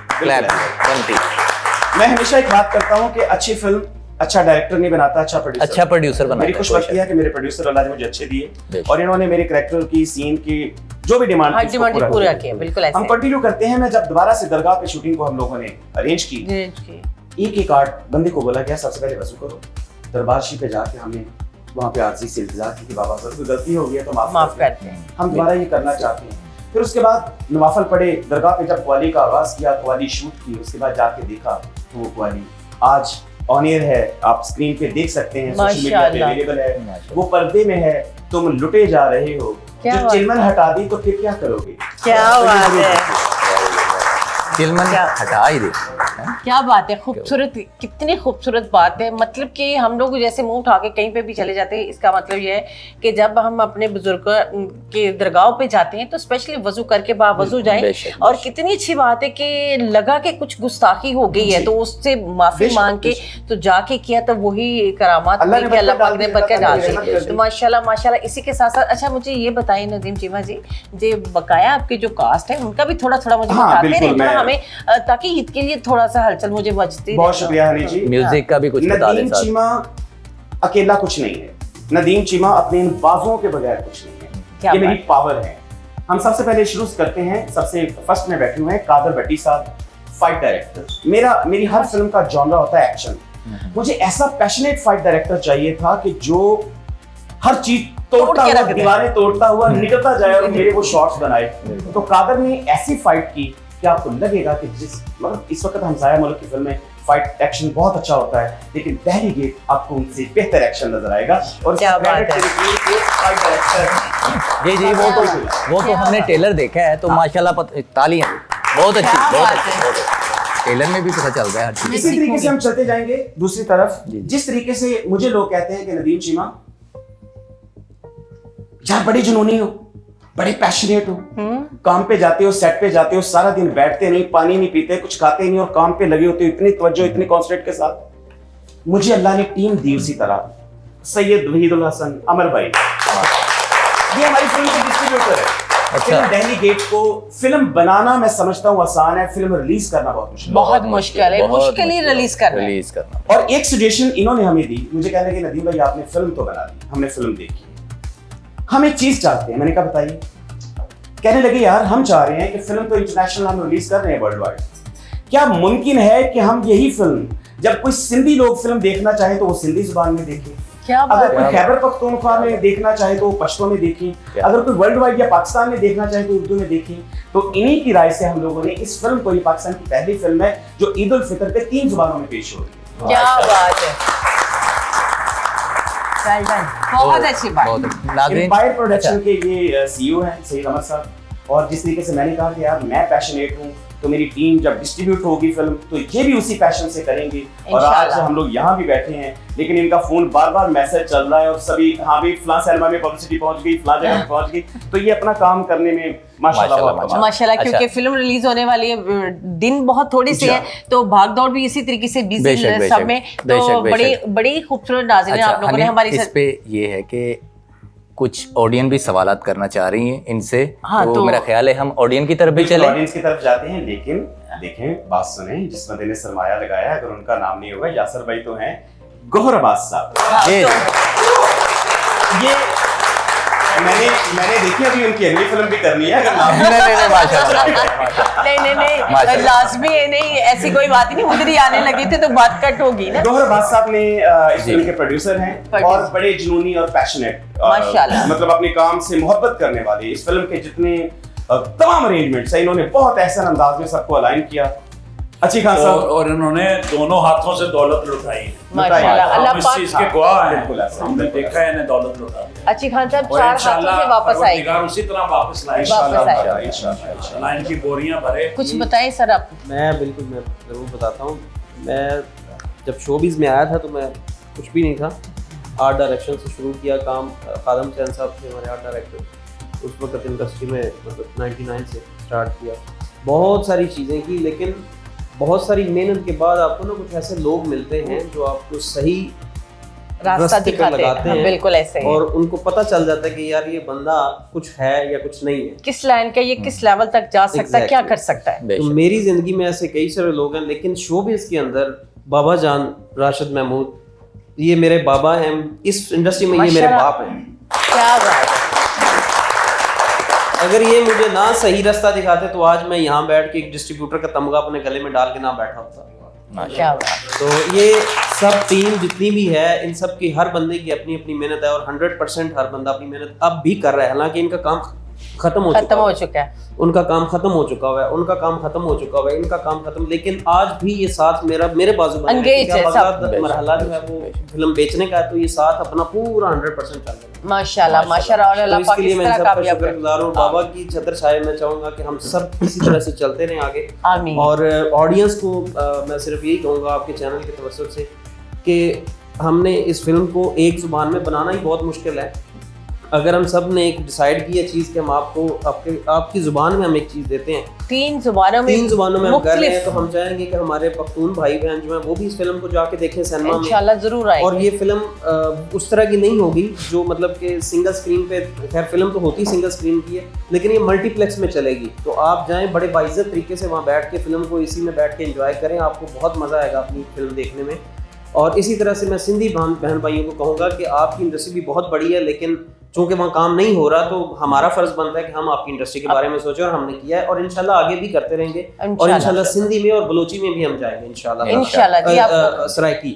S4: मैं हमेशा एक बात करता हूँ कि अच्छी फिल्म अच्छा डायरेक्टर नहीं बनाता, अच्छा प्रोड्यूसर बनाता है। मेरी खुशबख्ती है कि मेरे प्रोड्यूसर अल्लाह ने मुझे अच्छे दिए और इन्होंने मेरे कैरेक्टर की, सीन की जो भी डिमांड
S1: पूरा किया। बिल्कुल ऐसे
S4: हम कंटिन्यू करते हैं। मैं जब दोबारा से दरगाह पे शूटिंग को हम लोगों ने अरेंज की, एक आर्ट बंदे को बोला गया सबसे पहले वजू करो। दरबार शरीफ पे जाके हमने वहाँ पे आरजी से इंतजार की कि बाबा सर कोई गलती हो गई है तो माफ करते हैं, हम दोबारा ये करना चाहते हैं। फिर उसके बाद नवाफल पढ़े, दरगाह पे जब क्वाली का आगाज किया, क्वाली शूट की, उसके बाद जाके देखा तो वो क्वाली आज ऑन एयर है, आप स्क्रीन पे देख सकते हैं, सोशल मीडिया पे अवेलेबल है, वो पर्दे में है। तुम लुटे जा रहे हो, जो चिलमन हटा दी तो फिर क्या करोगे?
S1: क्या बात है,
S2: चिलमन हटा ही दे।
S1: क्या बात है, खूबसूरत, कितनी खूबसूरत बात है। मतलब कि हम लोग जैसे मुंह उठा के कहीं पे भी चले जाते हैं, इसका मतलब ये है कि जब हम अपने बुजुर्ग के दरगाह पे जाते हैं तो स्पेशली वजू करके बावजू जाएं। और कितनी अच्छी बात है कि लगा के कुछ गुस्ताखी हो गई है तो उससे माफी मांग के तो जाके किया, तो वही करामात अल्लाह पाक ने बरकत डाल दी। तो माशाल्लाह माशाल्लाह। इसी के साथ साथ अच्छा मुझे ये बताइए नदीम चीमा जी, जो बकाया आपके जो कास्ट है उनका भी थोड़ा थोड़ा मुझे बताते रहे हमें, ताकि ईद के लिए थोड़ा सा हलचल मुझे बचती।
S4: बहुत शुक्रिया हनी जी।
S2: म्यूजिक का भी कुछ बता दें।
S4: नदीम चीमा अकेला कुछ नहीं है, नदीम चीमा अपने इन बाजुओं के बगैर कुछ नहीं है, ये मेरी पावर है। हम सबसे पहले शुरू करते हैं, सबसे फर्स्ट में बैठे हुए हैं कादर भट्टी साहब, फाइट डायरेक्टर। मेरी हर फिल्म का जॉनरा होता है एक्शन। मुझे ऐसा पैशनेट फाइट डायरेक्टर चाहिए था कि जो हर चीज तोड़ता हुआ, दीवारें तोड़ता हुआ निकलता जाए और मेरे वो शॉट्स बनाए। तो कादर ने ऐसी फाइट की कि आपको लगेगा कि मतलब इस वक्त हम जाया मुल्क की फिल्म में फाइट एक्शन बहुत अच्छा होता है, लेकिन पहली गेट आपको उनसे बेहतर एक्शन नजर आएगा। और
S1: क्या बात है,
S2: जी वो तो हमने ट्रेलर देखा है तो माशाल्लाह तालियां, बहुत अच्छी, बहुत अच्छी। ट्रेलर में भी पता चल रहा है हर चीज।
S4: इसी तरीके से हम चलते जाएंगे दूसरी तरफ। जिस तरीके से मुझे लोग कहते हैं कि नदीम चीमा यार बड़े जुनूनी हो, बड़े पैशनेट हो, काम पे जाते हो, सेट पे जाते हो, सारा दिन बैठते नहीं, पानी नहीं पीते, कुछ खाते नहीं और काम पे लगे होते हो इतनी तवज्जो, इतनी कॉन्सेंट्रेट के साथ। मुझे अल्लाह ने टीम दी उसी तरह। सैयद वहीदुल हसन, अमर भाई, ये हमारी फिल्म के डिस्ट्रीब्यूटर है। फिल्म दिल्ली गेट को फिल्म बनाना मैं समझता हूँ आसान है, फिल्म रिलीज करना बहुत मुश्किल,
S1: बहुत मुश्किल है, मुश्किल ही रिलीज करना।
S4: और एक सजेशन इन्होंने हमें दी, मुझे कहने लगे नदीम भाई आपने फिल्म तो बना दी, हमने फिल्म देखी, हम एक चीज चाहते हैं। मैंने कहा बताइए। कहने लगे यार हम चाह रहे हैं कि फिल्म तो इंटरनेशनल हम रिलीज कर रहे हैं वर्ल्ड वाइड, क्या मुमकिन है कि हम यही फिल्म जब कोई सिंधी लोग फिल्म देखना चाहे तो वो सिंधी जुबान में देखें, अगर कोई खैबर पख्तूनख्वा में देखना चाहे तो वो पश्तो में देखें, अगर कोई वर्ल्ड वाइड या पाकिस्तान में देखना चाहे तो उर्दू में देखें। तो इन्हीं की राय से हम लोगों ने इस फिल्म को, ये पाकिस्तान की पहली फिल्म है जो ईद उल फितर पे 3 जुबानों में पेश हो रही है।
S1: क्या बात है, बहुत अच्छी बात।
S4: एम्पायर प्रोडक्शन के ये सीईओ हैं सईद अहमद साहब, और जिस तरीके से मैंने कहा कि यार मैं पैशनेट हूँ तो मेरी टीम जब डिस्ट्रीब्यूट होगी फिल्म तो ये भी उसी पैशन से करेंगे। और आज हम लोग यहाँ भी बैठे हैं, लेकिन इनका फोन बार बार मैसेज चल रहा है और सभी हाँ भी फलां सिनेमा में पब्लिसिटी पहुंच गई, फलां जगह पे पहुंच गई। तो ये अपना काम करने में
S1: माशाल्लाह क्योंकि फिल्म रिलीज होने वाली है, दिन बहुत थोड़ी सी है तो भाग दौड़ भी इसी तरीके से बिजी है सब में। तो बड़ी खूबसूरत नाज़रीन आप लोगों ने हमारी
S2: इस पे ये है कि कुछ ऑडियंस भी सवालात करना चाह रही हैं इनसे।
S1: हाँ,
S2: तो
S1: तो
S2: मेरा ख्याल है हम ऑडियंस की तरफ भी चले।
S4: ऑडियंस की तरफ जाते हैं, लेकिन देखें, बात सुने, जिस बंदे ने सरमाया लगाया, अगर उनका नाम नहीं होगा, यासर भाई तो हैं गौहर अब्बास साहब। ये मैंने देखी, अभी उनकी अगली फिल्म भी करनी है, अगर नाम
S2: नहीं माशाल्लाह
S1: नहीं लाजमी है, नहीं ऐसी कोई बात ही नहीं, उधर ही आने लगे थे तो बात कट होगी ना।
S4: गौहर अब्बास साहब ने इस फिल्म के प्रोड्यूसर हैं और बड़े जुनूनी और पैशनेट,
S1: माशाल्लाह,
S4: मतलब अपने काम से मोहब्बत करने वाले। इस फिल्म के जितने तमाम अरेंजमेंट्स हैं, इन्होंने बहुत एहसन अंदाज में सबको अलाइन किया। अच्छी खान साहब,
S6: और इन्होंने दोनों हाथों से दौलत लुटाई।
S1: माशाल्लाह, अल्लाह
S6: हम इस
S1: पाक
S6: चीज के गवाह हैं,
S4: बिल्कुल ऐसा।
S6: हमने देखा है इन्हें दौलत लुटाते।
S1: अच्छी खान साहब
S6: और
S1: 4 हाथों से वापस आएगी,
S6: परवरदिगार उसी तरह वापस लाए इंशाल्लाह। इनकी बोरियां भरे।
S1: कुछ बताएं सर आप।
S5: मैं ज़रूर बताता हूँ। मैं जब शोबिज़ में आया था तो मैं कुछ भी नहीं था, आर्ट डायरेक्शन से शुरू किया काम। खादम हुसैन साहब थे हमारे आर्ट डायरेक्टर, उस वक्त इंडस्ट्री में मतलब 99 से स्टार्ट किया, बहुत सारी चीज़ें की, लेकिन बहुत सारी मेहनत के बाद आपको ना कुछ ऐसे लोग मिलते हैं जो आपको सही
S1: रास्ता दिखाते हैं, बिल्कुल ऐसे ही,
S5: और उनको पता चल जाता है कि यार ये बंदा कुछ है या कुछ नहीं है,
S1: किस लाइन का, ये किस लेवल तक जा सकता है, क्या कर सकता है।
S5: तो मेरी जिंदगी में ऐसे कई सारे लोग हैं, लेकिन शोबिज़ के अंदर बाबा जान राशिद महमूद, ये मेरे बाबा हैं इस इंडस्ट्री में, ये मेरे बाप हैं।
S1: क्या बात है।
S5: अगर ये मुझे ना सही रास्ता दिखाते तो आज मैं यहाँ बैठ के एक डिस्ट्रीब्यूटर का तमगा अपने गले में डाल के ना बैठा होता।
S1: क्या बात।
S5: तो ये सब टीम जितनी भी है, इन सब की हर बंदे की अपनी अपनी मेहनत है, और 100% हर बंदा अपनी मेहनत अब भी कर रहा है। हालांकि इनका काम खत्म हो चुका है, उनका काम खत्म हो चुका हुआ है, उनका काम खत्म हो चुका हुआ है, इनका काम खत्म, लेकिन आज भी ये साथ मेरे बाजू बने हैं। मरहला जो है वो फिल्म बेचने का है, तो ये साथ अपना पूरा 100% चल रहा है।
S1: माशाल्लाह माशाल्लाह, और अल्लाह पाक इस तरह कामयाब करे।
S5: बाबा की छत्र छाया में चाहूंगा कि हम सब इसी तरह से चलते रहें आगे।
S1: आमीन।
S5: और ऑडियंस को मैं सिर्फ यही कहूँगा आपके चैनल के तवज्जुह से कि हमने इस फिल्म को एक जुबान में बनाना ही बहुत मुश्किल है। अगर हम सब ने एक डिसाइड किया चीज़ कि हम आपको आपकी ज़ुबान में हम एक चीज़ देते हैं,
S1: 3 ज़ुबानों में
S5: हम कर रहे हैं, तो हम चाहेंगे कि हमारे पख्तून भाई बहन जो हैं वो भी इस फिल्म को जाके देखें सिनेमा में,
S1: इंशाल्लाह जरूर आएंगे।
S5: और ये फिल्म उस तरह की नहीं होगी जो मतलब कि सिंगल स्क्रीन पे, खैर फिल्म तो होती सिंगल स्क्रीन की है, लेकिन ये मल्टीप्लेक्स में चलेगी। तो आप जाएँ बड़े बाइज्जत तरीके से वहाँ बैठ के फिल्म को इसी में बैठ के एंजॉय करें, आपको बहुत मज़ा आएगा अपनी फिल्म देखने में। और इसी तरह से मैं सिंधी बहन भाइयों को कहूँगा कि आपकी इंडस्ट्री भी बहुत बड़ी है, लेकिन चूंकि वहाँ काम नहीं हो रहा तो हमारा फर्ज बनता है कि हम आपकी इंडस्ट्री के बारे में सोचें, और हमने किया है, और इंशाल्लाह आगे भी करते रहेंगे, और इंशाल्लाह सिंधी में और बलोची में भी हम जाएंगे इंशाल्लाह। सराइकी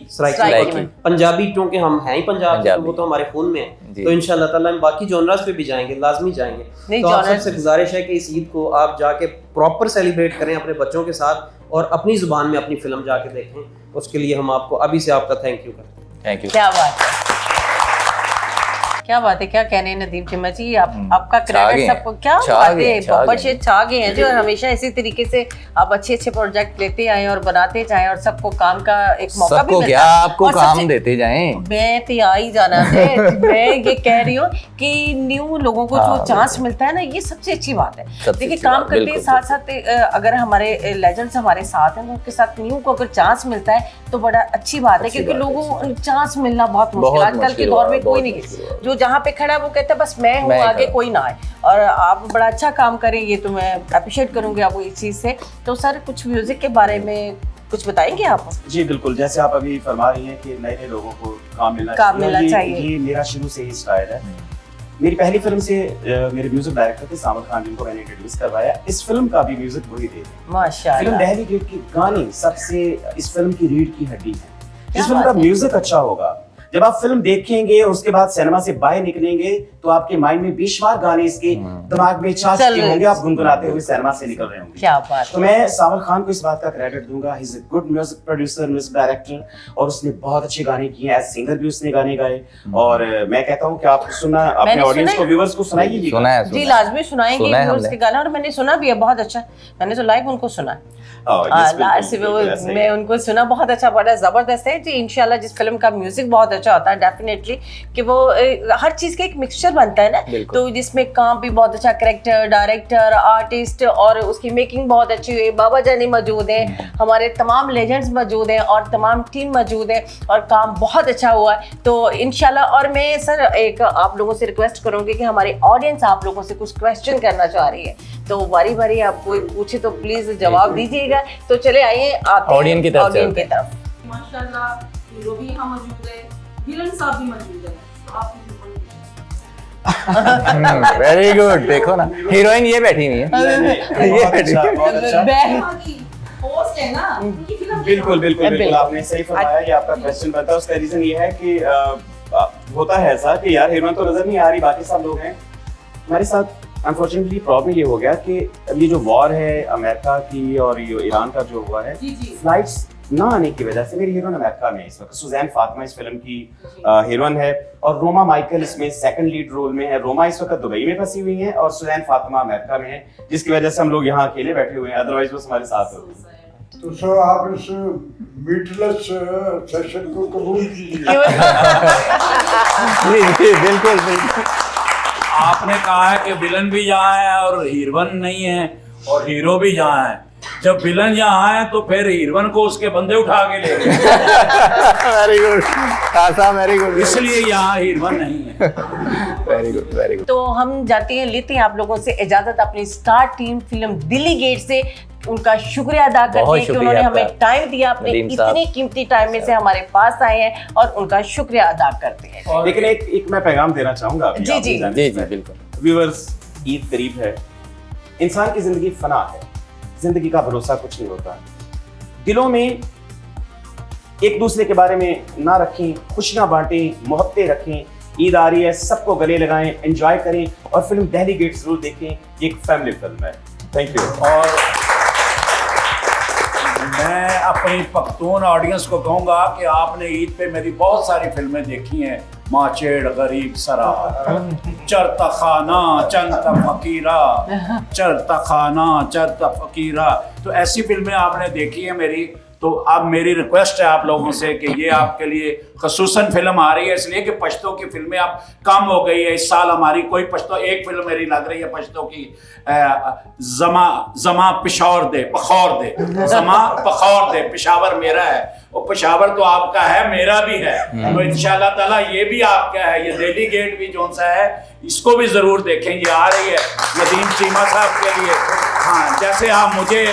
S5: पंजाबी, क्योंकि हम हैं ही पंजाब के, तो वो तो हमारे खून में है, तो इंशाल्लाह ताला हम बाकी जॉनरास पे भी जाएंगे, लाजमी जाएंगे। तो आप सबसे गुजारिश है कि इस ईद को आप जाके प्रॉपर सेलिब्रेट करें अपने बच्चों के साथ, और अपनी जुबान में अपनी फिल्म जाके देखें। उसके लिए हम आपको अभी से आपका थैंक यू करते हैं।
S2: Thank you.
S1: क्या बात है, क्या बात है, क्या कहने हैं नदीम चिम्मा जी, आपका क्रेडिट सबको, क्या बात है, बहुत से छा गए हैं जो हमेशा इसी तरीके से आप अच्छे प्रोजेक्ट लेते आए और बनाते जाएं, और सबको काम का एक मौका भी मिलता है,
S2: आपको काम देते जाएं।
S1: मैं तो आ ही जाना है। मैं ये कह रही हूँ कि न्यू लोगों को जो चांस मिलता है ना, ये सबसे अच्छी बात है। देखिए काम करते साथ साथ अगर हमारे लेजेंड्स हमारे साथ हैं, उनके साथ न्यू को अगर चांस मिलता है तो बड़ा अच्छी बात है, क्योंकि लोगों को चांस मिलना बहुत मुश्किल है आजकल के दौर में। कोई नहीं, जो जहाँ पे खड़ा है वो कहता है बस मैं हूँ, आगे कोई ना आए, और आप बड़ा अच्छा काम करें, ये तो मैं अप्रिशिएट करूंगी आपको इस चीज़ से। तो सर कुछ म्यूजिक के बारे में कुछ बताएंगे आप?
S4: जी बिल्कुल, जैसे आप अभी फरमा रही हैं कि नए लोगों को काम मिलना चाहिए, ये मेरा शुरू से ही स्टाइल है। मेरी पहली फिल्म से मेरे म्यूजिक डायरेक्टर थे सामद खान, जिनको मैंने इंट्रोड्यूस करवाया। इस फिल्म का भी म्यूजिक वही थे
S1: माशाल्लाह।
S4: फिल्म दहली गेट की गाने सबसे इस फिल्म की रीढ़ की हड्डी है। इस फिल्म का म्यूजिक अच्छा होगा, जब आप फिल्म देखेंगे और उसके बाद सिनेमा से बाहर निकलेंगे तो आपके माइंड में बेशुमार गाने इसके दिमाग में छा चुके होंगे, आप गुनगुनाते हुए सिनेमा से निकल रहे होंगे।
S1: क्या बात।
S4: तो मैं सामद खान को इस बात का क्रेडिट दूंगा, he is a good music producer, music director, और उसने बहुत अच्छे गाने किए हैं, एज सिंगर भी उसने गाने गाए। और मैं कहता हूँ कि आप सुनना, अपने ऑडियंस को, व्यूअर्स को सुनाइए जी,
S1: लाजमी सुनाएंगे व्यूअर्स के गाने, और मैंने सुना भी है, बहुत अच्छा, मैंने तो लाइव उनको सुना है। मैं उनको सुना, बहुत अच्छा, बड़ा ज़बरदस्त है जी। इंशाल्लाह जिस फिल्म का म्यूजिक बहुत अच्छा होता है, डेफिनेटली कि वो हर चीज़ का एक मिक्सचर बनता है ना, तो जिसमें काम भी बहुत अच्छा, करेक्टर, डायरेक्टर, आर्टिस्ट, और उसकी मेकिंग बहुत अच्छी हुई। बाबा जानी मौजूद हैं, हमारे तमाम लेजेंड्स मौजूद हैं और तमाम टीम मौजूद है, और काम बहुत अच्छा हुआ है। तो इंशाल्लाह, और मैं सर एक आप लोगों से रिक्वेस्ट करूँगी कि हमारी ऑडियंस आप लोगों से कुछ क्वेश्चन करना चाह रही है, तो बारी बारी आप कोई पूछे तो प्लीज जवाब दीजिएगा। तो चले आइए आते हैं
S2: ऑडियंस की तरफ।
S12: माशाल्लाह हीरो भी यहाँ मौजूद है, विलन साहब भी मौजूद है, तो आप
S2: वेरी गुड। देखो ना, हीरोइन ये बैठी हुई है, ये बैठी
S12: होस्ट है ना, उनकी फिल्म
S4: बिल्कुल बिल्कुल बिल्कुल आपने सही फरमाया। ये आपका क्वेश्चन बनता है, उसका रीजन ये है कि होता है ऐसा कि यार हीरोइन तो नजर नहीं आ रही, बाकी सब लोग हैं हमारे साथ। अनफॉर्चुनेटली प्रॉब्लम ये हो गया कि ये जो वॉर है अमेरिका की और ये ईरान का जो हुआ है, फ्लाइट्स ना आने की वजह से मेरी हीरोइन अमेरिका में है इस वक्त। सुजैन फातिमा इस फिल्म की हीरोइन है, और रोमा माइकल इसमें सेकंड लीड रोल में है। रोमा इस वक्त दुबई में फंसी हुई है और सुजैन फातिमा अमेरिका में है, जिसकी वजह से हम लोग यहाँ अकेले बैठे हुए हैं, अदरवाइज वो हमारे साथ होते।
S3: तो सर आप इस मीटलेस सेशन को कबूल कीजिए।
S2: बिल्कुल बिल्कुल।
S6: आपने कहा है कि विलन भी यहाँ है और हीरोइन नहीं है, और हीरो भी यहाँ है। जब विलन यहाँ है तो फिर हीरोइन को उसके बंदे उठा के ले गए।
S2: वेरी गुड खासा, वेरी गुड।
S6: इसलिए यहाँ हीरोइन नहीं है।
S2: Very good, very good.
S1: तो हम जाते हैं, लेते हैं आप लोगों से इजाजत अपनी star team film Delhi gate से। उनका शुक्रिया अदा करते हैं कि उन्होंने हमें टाइम दिया, अपने इतने कीमती टाइम में से हमारे पास आए हैं, और उनका शुक्रिया अदा करते हैं।
S4: लेकिन एक मैं पैगाम देना चाहूंगा
S1: जी जी
S2: जी जी बिल्कुल।
S4: व्यूअर्स, ईद करीब है, इंसान की जिंदगी फना है, जिंदगी का भरोसा कुछ नहीं होता। दिलों में एक दूसरे के बारे में ना रखें, खुशियां बांटें, मोहब्बतें रखें। ईद आ रही है, सबको गले लगाएं, एंजॉय करें, और फिल्म दिल्ली गेट जरूर देखें। ये एक फैमिली फिल्म है। Thank you.
S6: और मैं अपनी पख्तून ऑडियंस को कहूँगा कि आपने ईद पे मेरी बहुत सारी फिल्में देखी हैं, माचेड़, गरीब सरा, चरता खाना, चंता फकीरा, चरता खाना, चरता फकीरा, तो ऐसी फिल्में आपने देखी है मेरी। तो अब मेरी रिक्वेस्ट है आप लोगों से कि ये आपके लिए खसूसन फिल्म आ रही है, इसलिए कि पश्तो की फिल्में अब कम हो गई है। इस साल हमारी कोई पश्तो, एक फिल्म मेरी लग रही है पश्तो की, जमा पिशौर दे, पखौर दे, जमा पखौर दे, पिशावर मेरा है, और पिशावर तो आपका है, मेरा भी है, तो इंशाल्लाह ताला ये भी आपका है। ये दिल्ली गेट भी जो सा है, इसको भी जरूर देखें, ये आ रही है नदीम चीमा साहब के लिए। हाँ, जैसे आप मुझे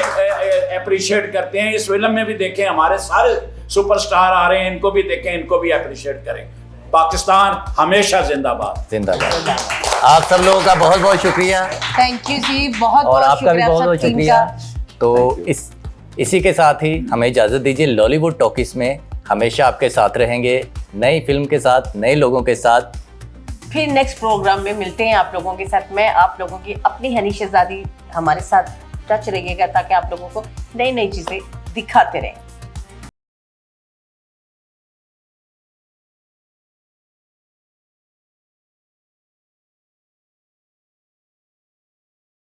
S6: अप्रिशिएट करते हैं, इस फिल्म में भी देखें, हमारे सारे सुपरस्टार आ रहे हैं, इनको भी देखें, इनको भी अप्रिशिएट करें। पाकिस्तान हमेशा जिंदाबाद।
S2: जिंदाबाद। आप सब लोगों का बहुत बहुत शुक्रिया।
S1: थैंक यू जी, बहुत
S2: और आपका भी बहुत बहुत शुक्रिया। तो इसी के साथ ही हमें इजाज़त दीजिए। लॉलीवुड टॉकीज में हमेशा आपके साथ रहेंगे, नई फिल्म के साथ, नए लोगों के साथ।
S1: फिर नेक्स्ट प्रोग्राम में मिलते हैं आप लोगों के साथ। मैं आप लोगों की अपनी हनी शहजादी, हमारे साथ टच रहिएगा ताकि आप लोगों को नई नई चीज़ें दिखाते रहें।